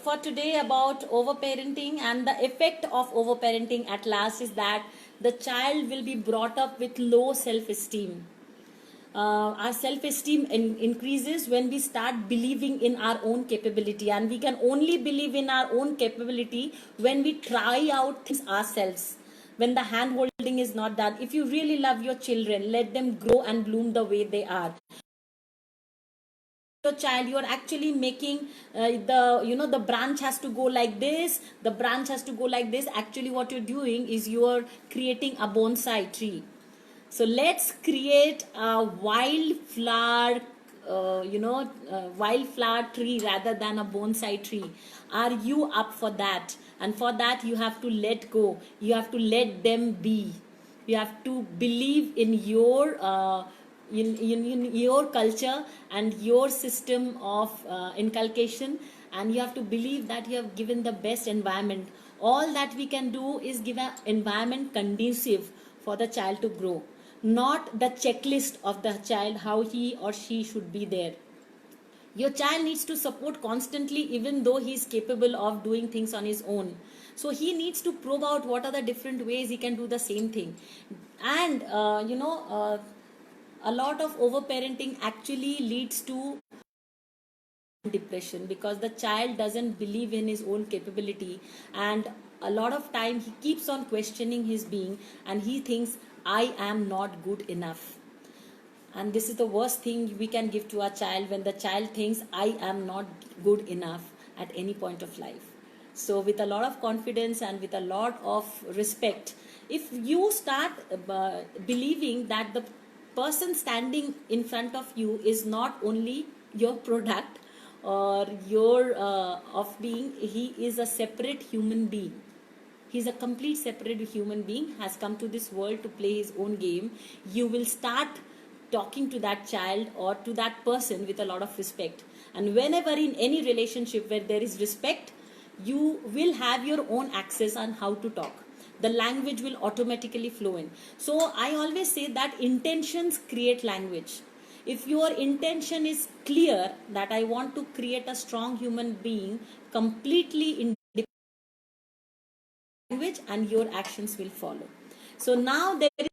for today about overparenting, and the effect of overparenting at last is that the child will be brought up with low self-esteem. Our self-esteem increases when we start believing in our own capability, and we can only believe in our own capability when we try out things ourselves, when the hand holding is not done. If you really love your children, let them grow and bloom the way they are. Your child, you are actually making the, you know, the branch has to go like this, the branch has to go like this. Actually what you're doing is you are creating a bonsai tree. So let's create a wildflower, wildflower tree rather than a bonsai tree. Are you up for that? And for that, you have to let go. You have to let them be. You have to believe in your in your culture and your system of inculcation, and you have to believe that you have given the best environment. All that we can do is give an environment conducive for the child to grow, not the checklist of the child how he or she should be there. Your child needs to support constantly, even though he is capable of doing things on his own. So he needs to probe out what are the different ways he can do the same thing. And a lot of overparenting actually leads to depression, because the child doesn't believe in his own capability, and a lot of time he keeps on questioning his being, and he thinks I am not good enough. And this is the worst thing we can give to our child, when the child thinks I am not good enough at any point of life. So with a lot of confidence and with a lot of respect, if you start believing that the person standing in front of you is not only your product or your of being, he is a separate human being. He's a complete separate human being, has come to this world to play his own game. You will start talking to that child or to that person with a lot of respect. And whenever in any relationship where there is respect, you will have your own access on how to talk. The language will automatically flow in. So I always say that intentions create language. If your intention is clear that I want to create a strong human being, completely independent language, and your actions will follow. So now there is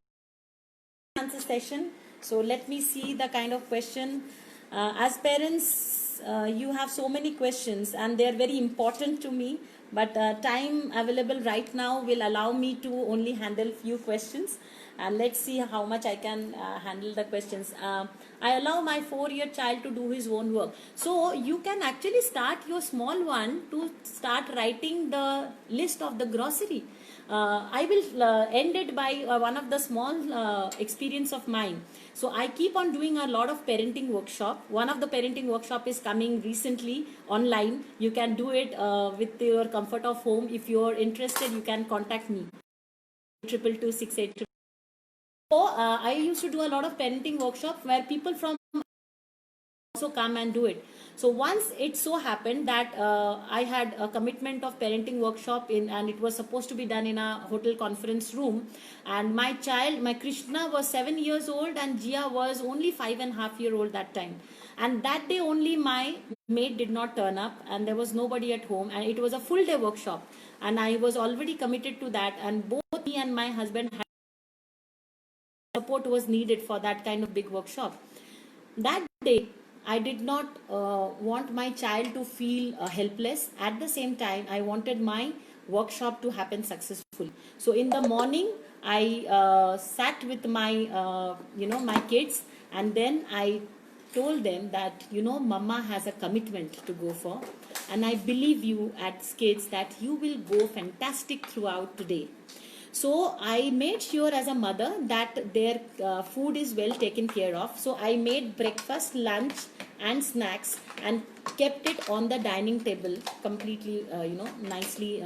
answer session. So let me see the kind of question. As parents, you have so many questions and they are very important to me. But time available right now will allow me to only handle few questions. And let's see how much I can handle the questions. I allow my 4-year child to do his own work. So you can actually start your small one to start writing the list of the grocery. I will end it by one of the small experience of mine. So I keep on doing a lot of parenting workshop. One of the parenting workshop is coming recently online. You can do it with your comfort of home. If you are interested, you can contact me. 22268. So I used to do a lot of parenting workshop where people from also come and do it. So once it so happened that I had a commitment of parenting workshop in, and it was supposed to be done in a hotel conference room, and my child, my Krishna, was 7 years old and Jia was only 5.5 years old that time. And that day only my maid did not turn up, and there was nobody at home, and it was a full day workshop, and I was already committed to that, and both me and my husband had support was needed for that kind of big workshop. That day, I did not want my child to feel helpless. At the same time, I wanted my workshop to happen successfully. So in the morning, I sat with my, my kids, and then I told them that, Mama has a commitment to go for, and I believe you as kids that you will go fantastic throughout today. So I made sure as a mother that their food is well taken care of. So I made breakfast, lunch and snacks and kept it on the dining table completely, nicely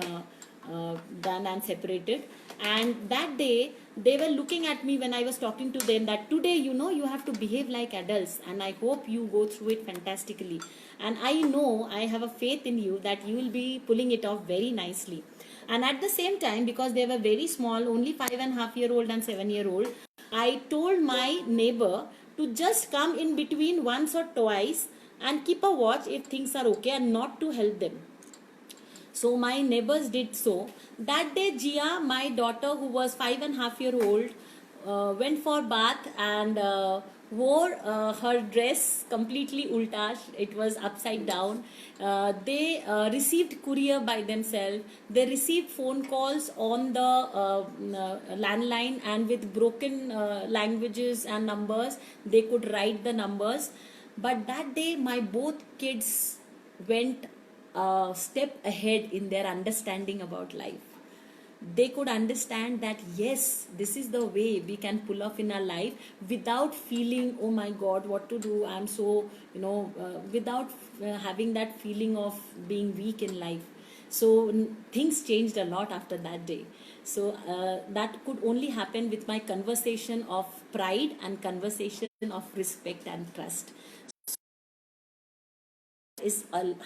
done and separated. And that day they were looking at me when I was talking to them that today, you have to behave like adults, and I hope you go through it fantastically. And I know, I have a faith in you that you will be pulling it off very nicely. And at the same time, because they were very small, only 5.5 year old and 7 year old, I told my neighbor to just come in between once or twice and keep a watch if things are okay, and not to help them. So my neighbors did so. That day, Jia, my daughter, who was 5.5 year old, went for bath and wore her dress completely ulta. It was upside down. They received courier by themselves. They received phone calls on the landline, and with broken languages and numbers, they could write the numbers. But that day, my both kids went a step ahead in their understanding about life. They could understand that yes, this is the way we can pull off in our life without feeling, oh my god, what to do, I'm so, without having that feeling of being weak in life. So things changed a lot after that day. So that could only happen with my conversation of pride and conversation of respect and trust.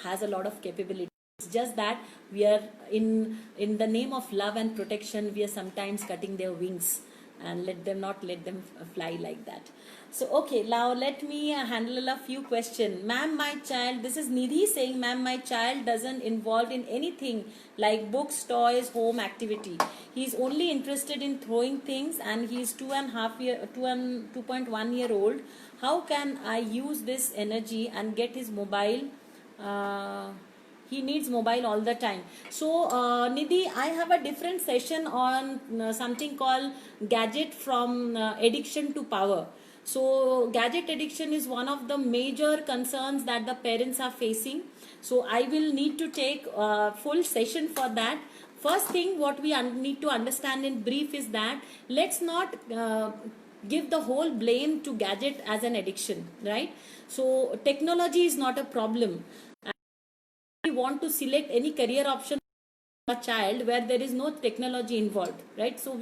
Has a lot of capability. It's just that we are in the name of love and protection, we are sometimes cutting their wings and not let them fly like that. So okay, now let me handle a few questions. Ma'am, my child, this is Nidhi saying, ma'am, my child doesn't involved in anything like books, toys, home activity. He's only interested in throwing things, and he's 2.1 year old. How can I use this energy and get his mobile? He needs mobile all the time. So Nidhi, I have a different session on something called gadget from addiction to power. So gadget addiction is one of the major concerns that the parents are facing. So I will need to take a full session for that. First thing what we need to understand in brief is that let's not give the whole blame to gadget as an addiction, right? So technology is not a problem. We want to select any career option for a child where there is no technology involved, right? So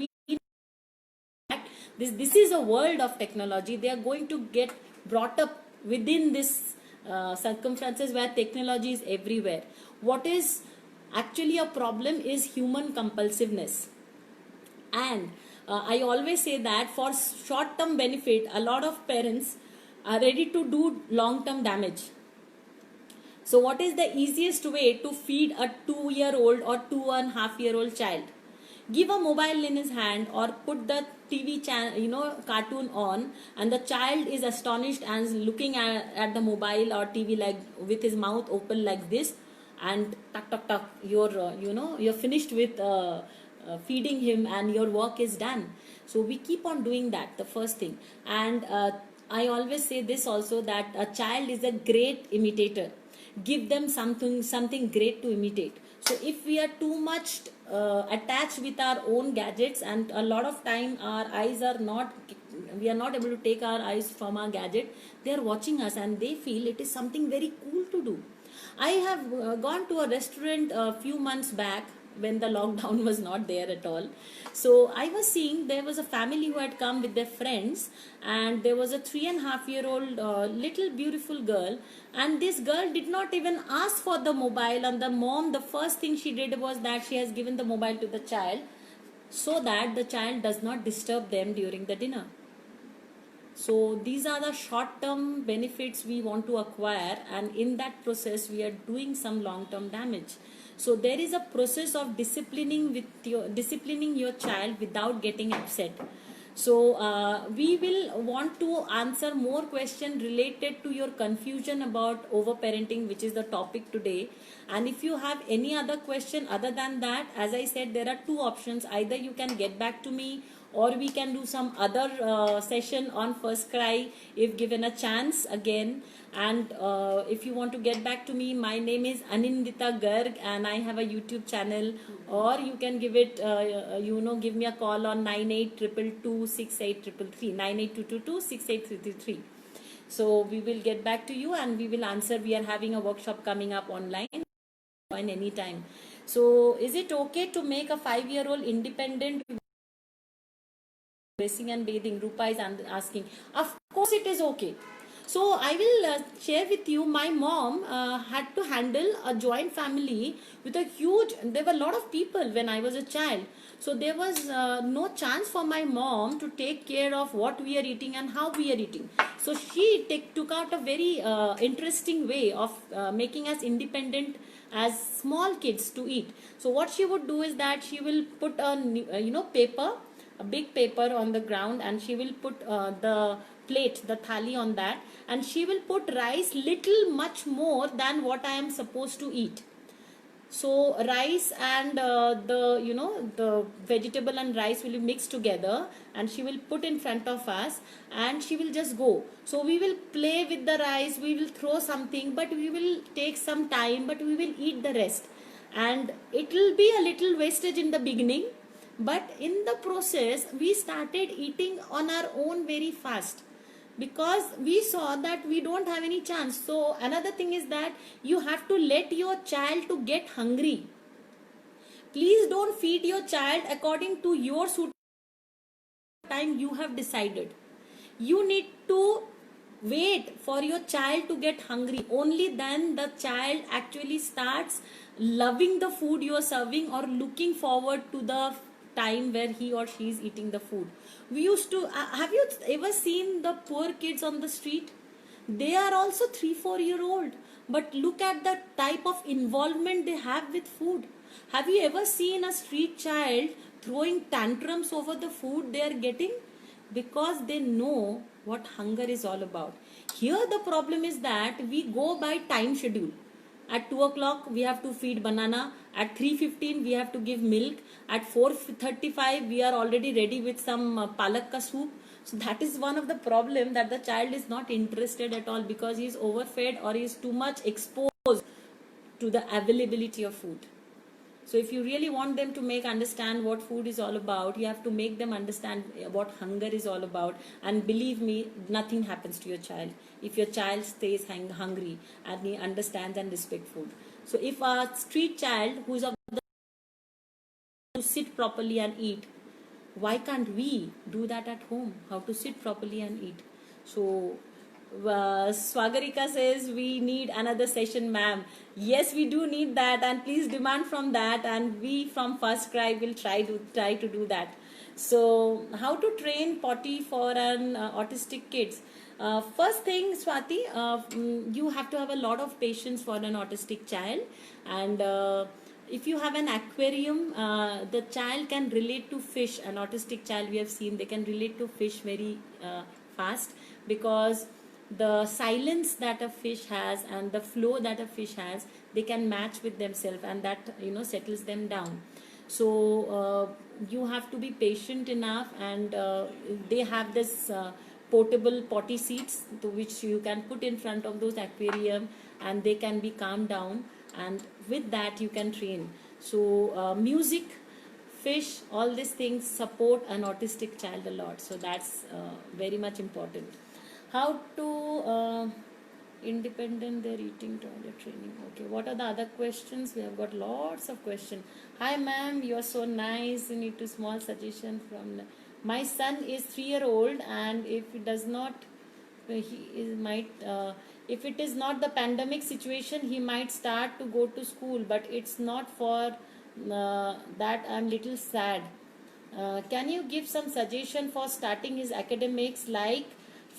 this is a world of technology. They are going to get brought up within this circumstances where technology is everywhere. What is actually a problem is human compulsiveness. And I always say that for short term benefit, a lot of parents are ready to do long term damage. So what is the easiest way to feed a 2-year-old or 2.5-year-old child? Give a mobile in his hand or put the TV channel, cartoon on, and the child is astonished and looking at the mobile or TV like with his mouth open like this, and tuck tuck tuck, you're finished with feeding him and your work is done. So we keep on doing that, the first thing. And I always say this also, that a child is a great imitator. Give them something great to imitate. So if we are too much attached with our own gadgets, and a lot of time our eyes are not, we are not able to take our eyes from our gadget, they are watching us and they feel it is something very cool to do. I have gone to a restaurant a few months back when the lockdown was not there at all. So I was seeing there was a family who had come with their friends, and there was a 3.5-year-old little beautiful girl, and this girl did not even ask for the mobile, and the mom, the first thing she did was that she has given the mobile to the child so that the child does not disturb them during the dinner. So these are the short term benefits we want to acquire, and in that process we are doing some long term damage. So there is a process of disciplining your child without getting upset. So we will want to answer more questions related to your confusion about overparenting, which is the topic today. And if you have any other question other than that, as I said, there are two options. Either you can get back to me, or we can do some other session on First Cry if given a chance again. And if you want to get back to me, my name is Anindita Garg and I have a YouTube channel, or you can give it give me a call on 9822268333, 98222 So we will get back to you and we will answer. We are having a workshop coming up online anytime. So is it okay to make a 5-year-old independent dressing and bathing? Rupa is asking. Of course it is okay. So I will share with you, my mom had to handle a joint family with a there were a lot of people when I was a child. So there was no chance for my mom to take care of what we are eating and how we are eating. So she took out a very interesting way of making us independent as small kids to eat. So what she would do is that she will put a paper, a big paper on the ground, and she will put the plate, the thali on that, and she will put rice little much more than what I am supposed to eat. So rice and the vegetable and rice will be mixed together, and she will put in front of us, and she will just go. So we will play with the rice, we will throw something, but we will take some time, but we will eat the rest. And it will be a little wastage in the beginning, but in the process we started eating on our own very fast, because we saw that we don't have any chance. So another thing is that you have to let your child to get hungry. Please don't feed your child according to your time you have decided. You need to wait for your child to get hungry. Only then the child actually starts loving the food you are serving, or looking forward to the time where he or she is eating the food. We used to have you ever seen the poor kids on the street? They are also 3-4 year old, but look at the type of involvement they have with food. Have you ever seen a street child throwing tantrums over the food they are getting? Because they know what hunger is all about. Here the problem is that we go by time schedule. At 2 o'clock we have to feed banana, at 3:15 we have to give milk, at 4:35 we are already ready with some palak ka soup. So that is one of the problem, that the child is not interested at all, because he is overfed or he is too much exposed to the availability of food. So if you really want them to understand what food is all about, you have to make them understand what hunger is all about. And believe me, nothing happens to your child if your child stays hungry and he understands and respects food. So if a street child who is of the to sit properly and eat, why can't we do that at home? How to sit properly and eat? So Swagarika says we need another session, ma'am. Yes, we do need that, and please demand from that, and we from First Cry will try to do that. So how to train potty for an autistic kids? First thing, Swati, you have to have a lot of patience for an autistic child, and if you have an aquarium, the child can relate to fish. An autistic child, we have seen, they can relate to fish very fast, because the silence that a fish has and the flow that a fish has, they can match with themselves, and that settles them down. So you have to be patient enough, and they have this portable potty seats to which you can put in front of those aquarium, and they can be calmed down, and with that you can train. So music, fish, all these things support an autistic child a lot. So that's very much important. How to independent, they're eating, toilet training. Okay, what are the other questions? We have got lots of questions. Hi ma'am, you are so nice. You need to small suggestion from my son is 3-year-old, and if it does not he is might if it is not the pandemic situation, he might start to go to school, but it's not for that. I'm little sad. Can you give some suggestion for starting his academics, like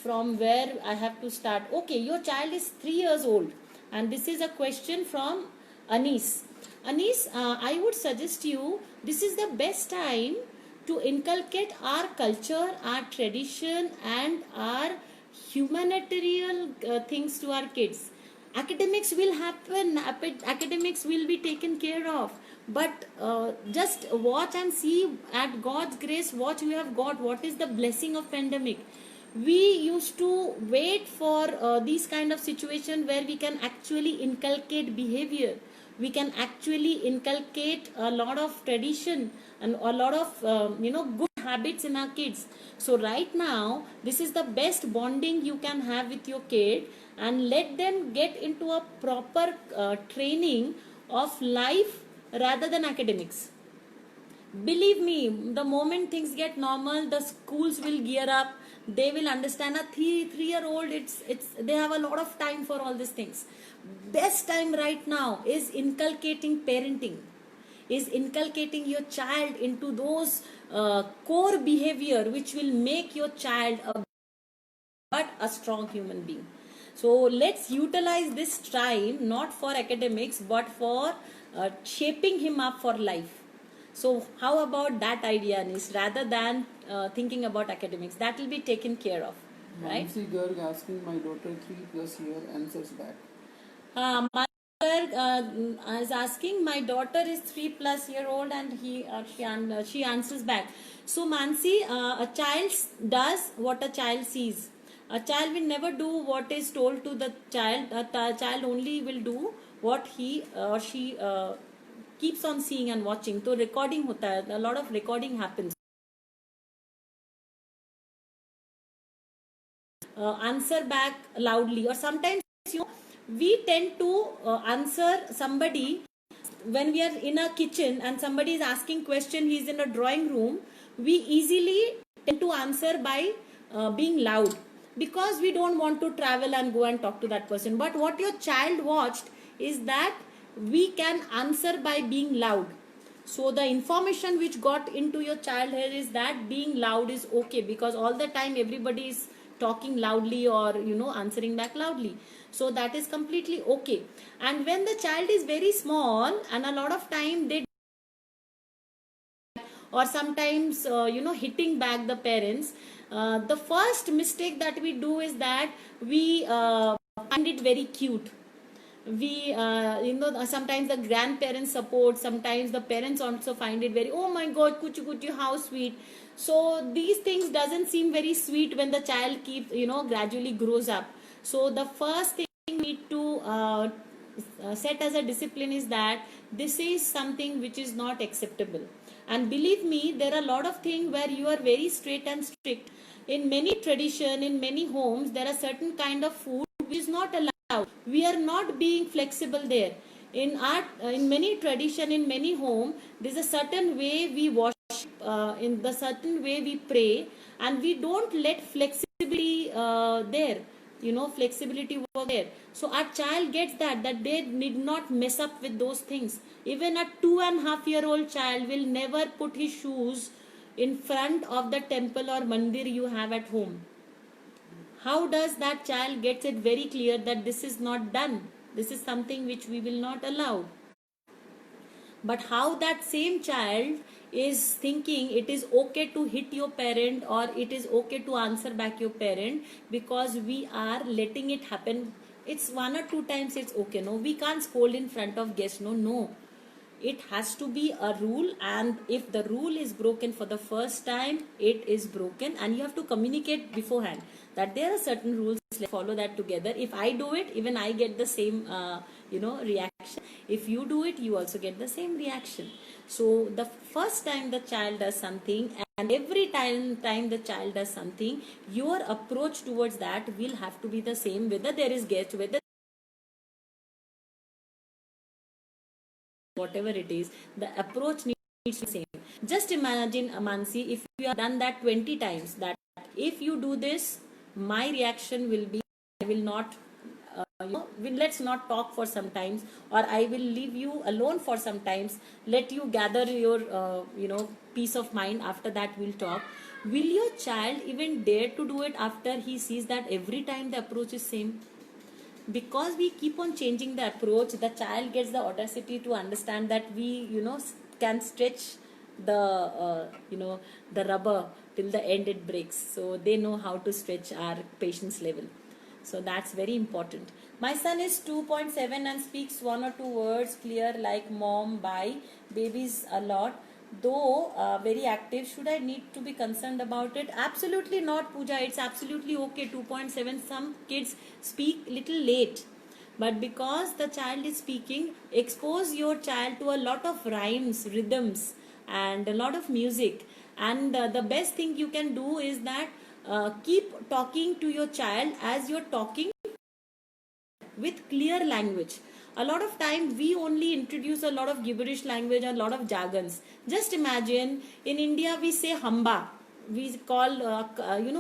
from where I have to start? Okay, your child is 3 years old, and this is a question from Anis. Anis, I would suggest you, this is the best time to inculcate our culture, our tradition, and our humanitarian things to our kids. Academics will happen, academics will be taken care of, but just watch and see, at God's grace, what you have got, what is the blessing of pandemic. We used to wait for these kind of situation where we can actually inculcate behavior, we can actually inculcate a lot of tradition and a lot of good habits in our kids. So right now, this is the best bonding you can have with your kid, and let them get into a proper training of life rather than academics. Believe me, the moment things get normal, the schools will gear up, they will understand. A 3-year-old, it's they have a lot of time for all these things. Best time right now is inculcating parenting, is inculcating your child into those core behavior which will make your child a strong human being. So let's utilize this time not for academics but for shaping him up for life. So how about that idea, Anis? Rather than thinking about academics, that will be taken care of, right? Mansi Garg asking my daughter 3+ year answers back. My daughter is asking. My daughter is 3+ year old, and she answers back. So Mansi, a child does what a child sees. A child will never do what is told to the child. A child only will do what he or she keeps on seeing and watching. So recording hota hai, a lot of recording happens. Answer back loudly, or sometimes we tend to answer somebody when we are in a kitchen and somebody is asking question, he is in a drawing room, we easily tend to answer by being loud, because we don't want to travel and go and talk to that person. But what your child watched is that we can answer by being loud. So the information which got into your child here is that being loud is okay, because all the time everybody is talking loudly or answering back loudly. So that is completely okay. And when the child is very small and a lot of time they, or sometimes hitting back the parents, the first mistake that we do is that we find it very cute. We sometimes the grandparents support, sometimes the parents also find it very, oh my god, kuchu kuchu, how sweet. So these things doesn't seem very sweet when the child keeps gradually grows up. So the first thing we need to set as a discipline is that this is something which is not acceptable. And believe me, there are a lot of things where you are very straight and strict. In many tradition, in many homes, there are certain kind of food which is not allowed. We are not being flexible there. In art, in many tradition, in many home, there's a certain way we worship, in the certain way we pray, and we don't let flexibility there. Flexibility work there. So our child gets that they need not mess up with those things. Even a 2.5-year-old child will never put his shoes in front of the temple or mandir you have at home. How does that child gets it very clear that this is not done? This is something which we will not allow. But how that same child is thinking it is okay to hit your parent, or it is okay to answer back your parent, because we are letting it happen. It's 1 or 2 times, it's okay. No, we can't scold in front of guests. No. It has to be a rule, and if the rule is broken for the first time, it is broken, and you have to communicate beforehand that there are certain rules, let's follow that together. If I do it, even I get the same reaction. If you do it, you also get the same reaction. So the first time the child does something And every time the child does something, your approach towards that will have to be the same, whether there is guest, whether whatever it is, the approach needs to be same. Just imagine, Mansi, if you have done that 20 times, that if you do this, my reaction will be, I will not, let's not talk for some times, or I will leave you alone for some times, let you gather your, peace of mind, after that we'll talk. Will your child even dare to do it after he sees that every time the approach is same? Because we keep on changing the approach, the child gets the audacity to understand that we, can stretch the, the rubber till the end it breaks. So they know how to stretch our patience level. So that's very important. My son is 2.7 and speaks one or two words clear like mom, bye, babies a lot. Though very active, should I need to be concerned about it? Absolutely not, Pooja. It's absolutely okay. 2.7. Some kids speak little late, but because the child is speaking, expose your child to a lot of rhymes, rhythms, and a lot of music. And the best thing you can do is that keep talking to your child as you're talking with clear language. A lot of time we only introduce a lot of gibberish language and a lot of jargons. Just imagine, in India we say hamba. We call,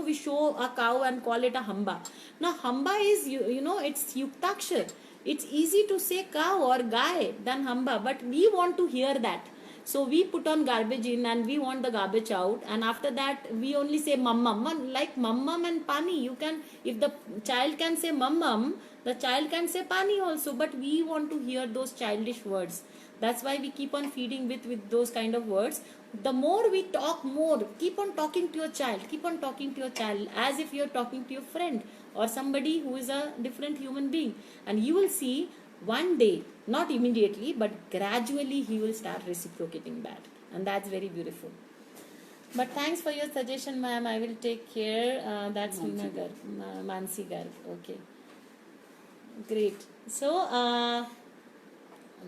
we show a cow and call it a hamba. Now hamba is, it's yuktakshar. It's easy to say cow or guy than hamba, but we want to hear that. So we put on garbage in and we want the garbage out, and after that we only say mammam. Like mammam and pani, you can, if the child can say mammam, the child can say pani also, but we want to hear those childish words. That's why we keep on feeding with those kind of words. The more we talk, more keep on talking to your child, keep on talking to your child as if you're talking to your friend or somebody who is a different human being, and you will see one day, not immediately, but gradually he will start reciprocating that, and that's very beautiful. But thanks for your suggestion, ma'am. I will take care. That's Meena Garg, Mansi Garg. Okay, great. So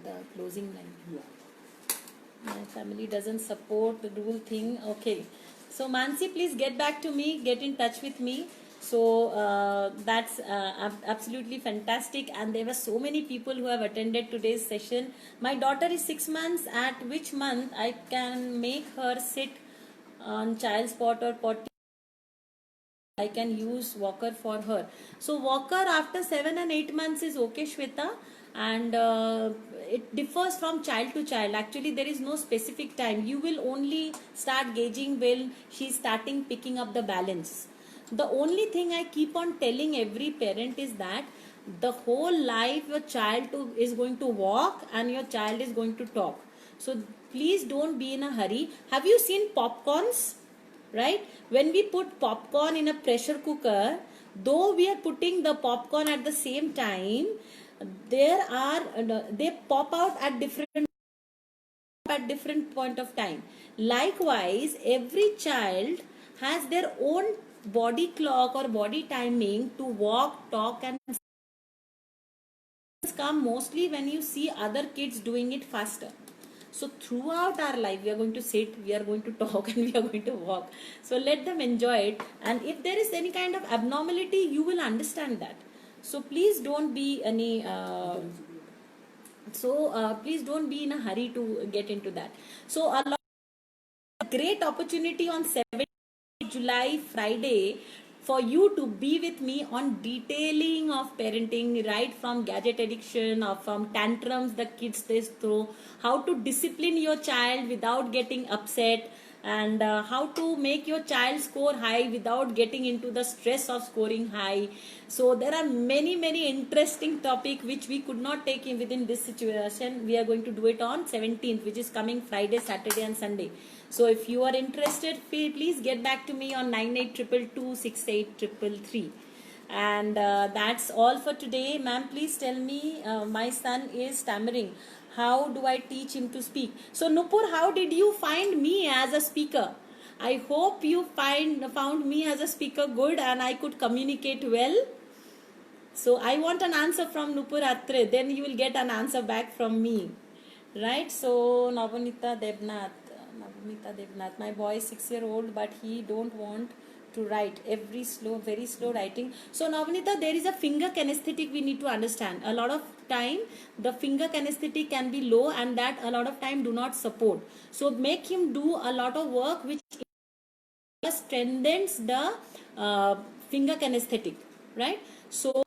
the closing line. Yeah. My family doesn't support the rule thing. Okay, so Mansi, please get back to me, get in touch with me. So that's absolutely fantastic, and there were so many people who have attended today's session. My daughter is 6 months. At which month I can make her sit on child spot or potty? I can use walker for her. So walker after 7 and 8 months is okay, Shweta, and it differs from child to child. Actually, there is no specific time. You will only start gauging when she's starting picking up the balance. The only thing I keep on telling every parent is that the whole life your child is going to walk and your child is going to talk. So please don't be in a hurry. Have you seen popcorns? Right? When we put popcorn in a pressure cooker, though we are putting the popcorn at the same time, they pop out at different point of time. Likewise, every child has their own body clock or body timing to walk, talk, and come mostly when you see other kids doing it faster. So throughout our life, we are going to sit, we are going to talk, and we are going to walk. So let them enjoy it. And if there is any kind of abnormality, you will understand that. So please don't be any. Please don't be in a hurry to get into that. So a great opportunity on 7th July, Friday, for you to be with me on detailing of parenting, right from gadget addiction or from tantrums the kids they throw, how to discipline your child without getting upset, and how to make your child score high without getting into the stress of scoring high. So there are many interesting topics which we could not take in within this situation. We are going to do it on 17th, which is coming Friday, Saturday and Sunday. So if you are interested, please get back to me on 9822268333. And that's all for today. Ma'am, please tell me, my son is stammering. How do I teach him to speak? So Nupur, how did you find me as a speaker? I hope you found me as a speaker good and I could communicate well. So I want an answer from Nupur Atre. Then you will get an answer back from me. Right? So Navanita Debnath. Navnita Devnath. My boy is 6-year-old, but he don't want to write. Very slow writing. So Navnita, there is a finger kinesthetic we need to understand. A lot of time the finger kinesthetic can be low, and that a lot of time do not support. So make him do a lot of work which strengthens the finger kinesthetic, right? So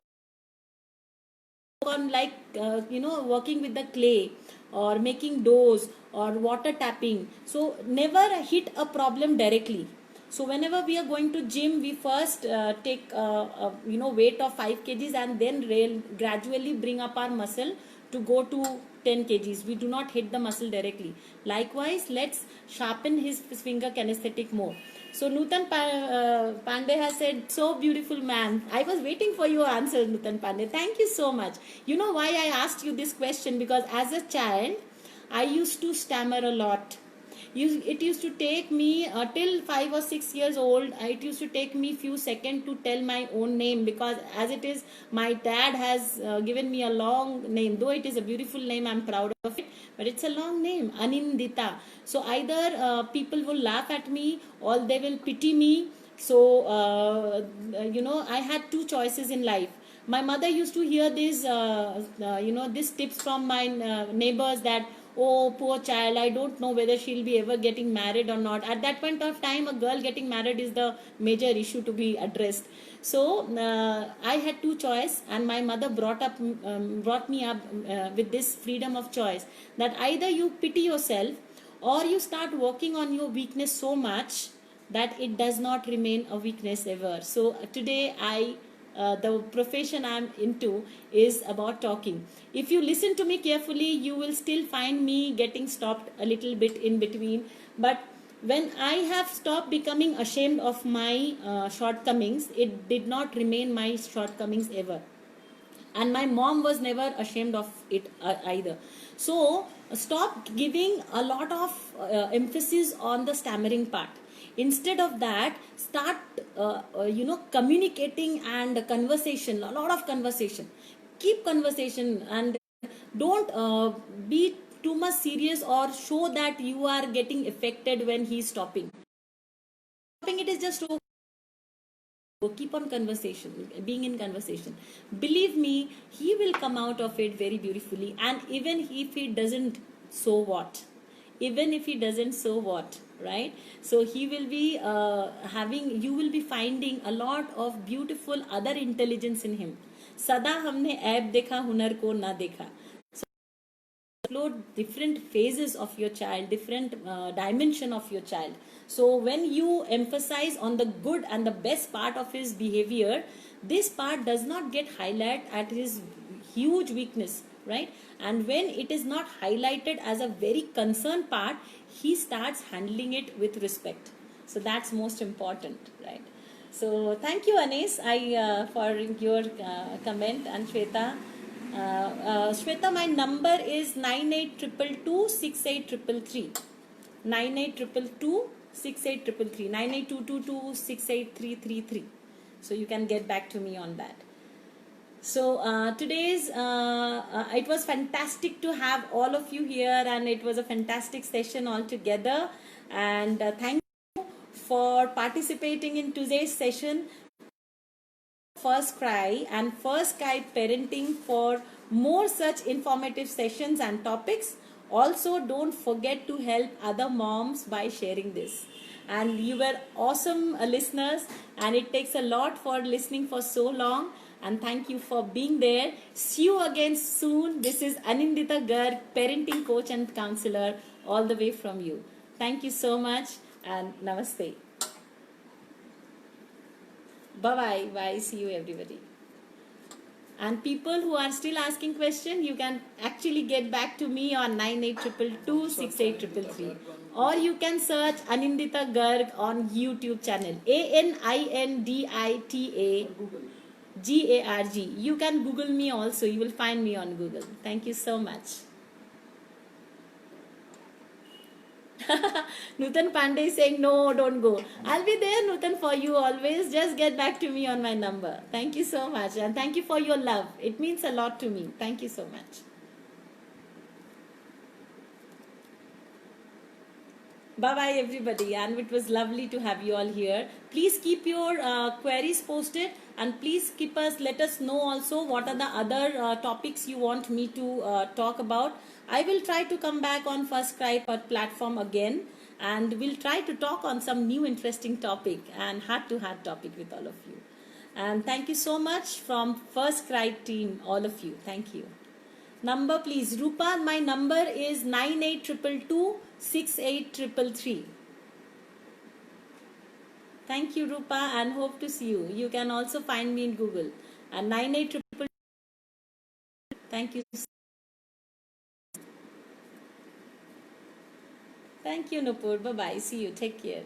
on like working with the clay or making doughs or water tapping, so never hit a problem directly. So whenever we are going to gym, we first take weight of 5 kgs and then gradually bring up our muscle to go to 10 kgs. We do not hit the muscle directly. Likewise, let's sharpen his finger kinesthetic more. So Nutan Pandey has said, so beautiful man. I was waiting for your answer, Nutan Pandey. Thank you so much. You know why I asked you this question? Because as a child, I used to stammer a lot. It used to take me till 5 or 6 years old. It used to take me few seconds to tell my own name, because as it is, my dad has given me a long name. Though it is a beautiful name, I'm proud of it, but it's a long name, Anindita. So either people will laugh at me or they will pity me. So I had two choices in life. My mother used to hear these these tips from my neighbors that, oh, poor child, I don't know whether she'll be ever getting married or not. At that point of time, a girl getting married is the major issue to be addressed. So I had two choice, and my mother brought me up with this freedom of choice, that either you pity yourself or you start working on your weakness so much that it does not remain a weakness ever. So today the profession I'm into is about talking. If you listen to me carefully, you will still find me getting stopped a little bit in between. But when I have stopped becoming ashamed of my shortcomings, it did not remain my shortcomings ever. And my mom was never ashamed of it either. So stop giving a lot of emphasis on the stammering part. Instead of that, start communicating and conversation, a lot of conversation. Keep conversation, and don't be too much serious or show that you are getting affected when he's stopping. Stopping it is just okay. Keep on conversation, being in conversation. Believe me, he will come out of it very beautifully. And even if he doesn't, so what? Even if he doesn't, so what? Right? So he will be you will be finding a lot of beautiful other intelligence in him. Sada हमने ऐब देखा हुनर को ना देखा. Explore different phases of your child, different dimension of your child. So when you emphasize on the good and the best part of his behavior, this part does not get highlighted at his huge weakness, right? And when it is not highlighted as a very concerned part, he starts handling it with respect. So that's most important, right? So thank you, Anis, for your comment, and Shweta. Shweta, my number is 9822268333. 9822268333. 9822268333. So you can get back to me on that. So today's it was fantastic to have all of you here, and it was a fantastic session altogether. And thank you for participating in today's session. First Cry and First Cry Parenting for more such informative sessions and topics. Also, don't forget to help other moms by sharing this. And you were awesome listeners, and it takes a lot for listening for so long. And thank you for being there. See you again soon. This is Anindita Garg, parenting coach and counselor, all the way from you. Thank you so much, and namaste. Bye bye. See you, everybody. And people who are still asking questions, you can actually get back to me on 9822268333, or you can search Anindita Garg on YouTube channel, ANINDITA GARG. You can Google me also. You will find me on Google. Thank you so much. Nutan Pandey is saying, no, don't go. I'll be there, Nutan, for you always. Just get back to me on my number. Thank you so much. And thank you for your love. It means a lot to me. Thank you so much. Bye bye, everybody. And it was lovely to have you all here. Please keep your queries posted, and please let us know also what are the other topics you want me to talk about. I will try to come back on First Cry platform again, and we'll try to talk on some new interesting topic and heart to heart topic with all of you. And thank you so much from First Cry team, all of you. Thank you. Number please, Rupa, my number is 9822 Thank you, Rupa, and hope to see you. You can also find me in Google. And 9822. Thank you. Thank you, Nupur. Bye bye. See you. Take care.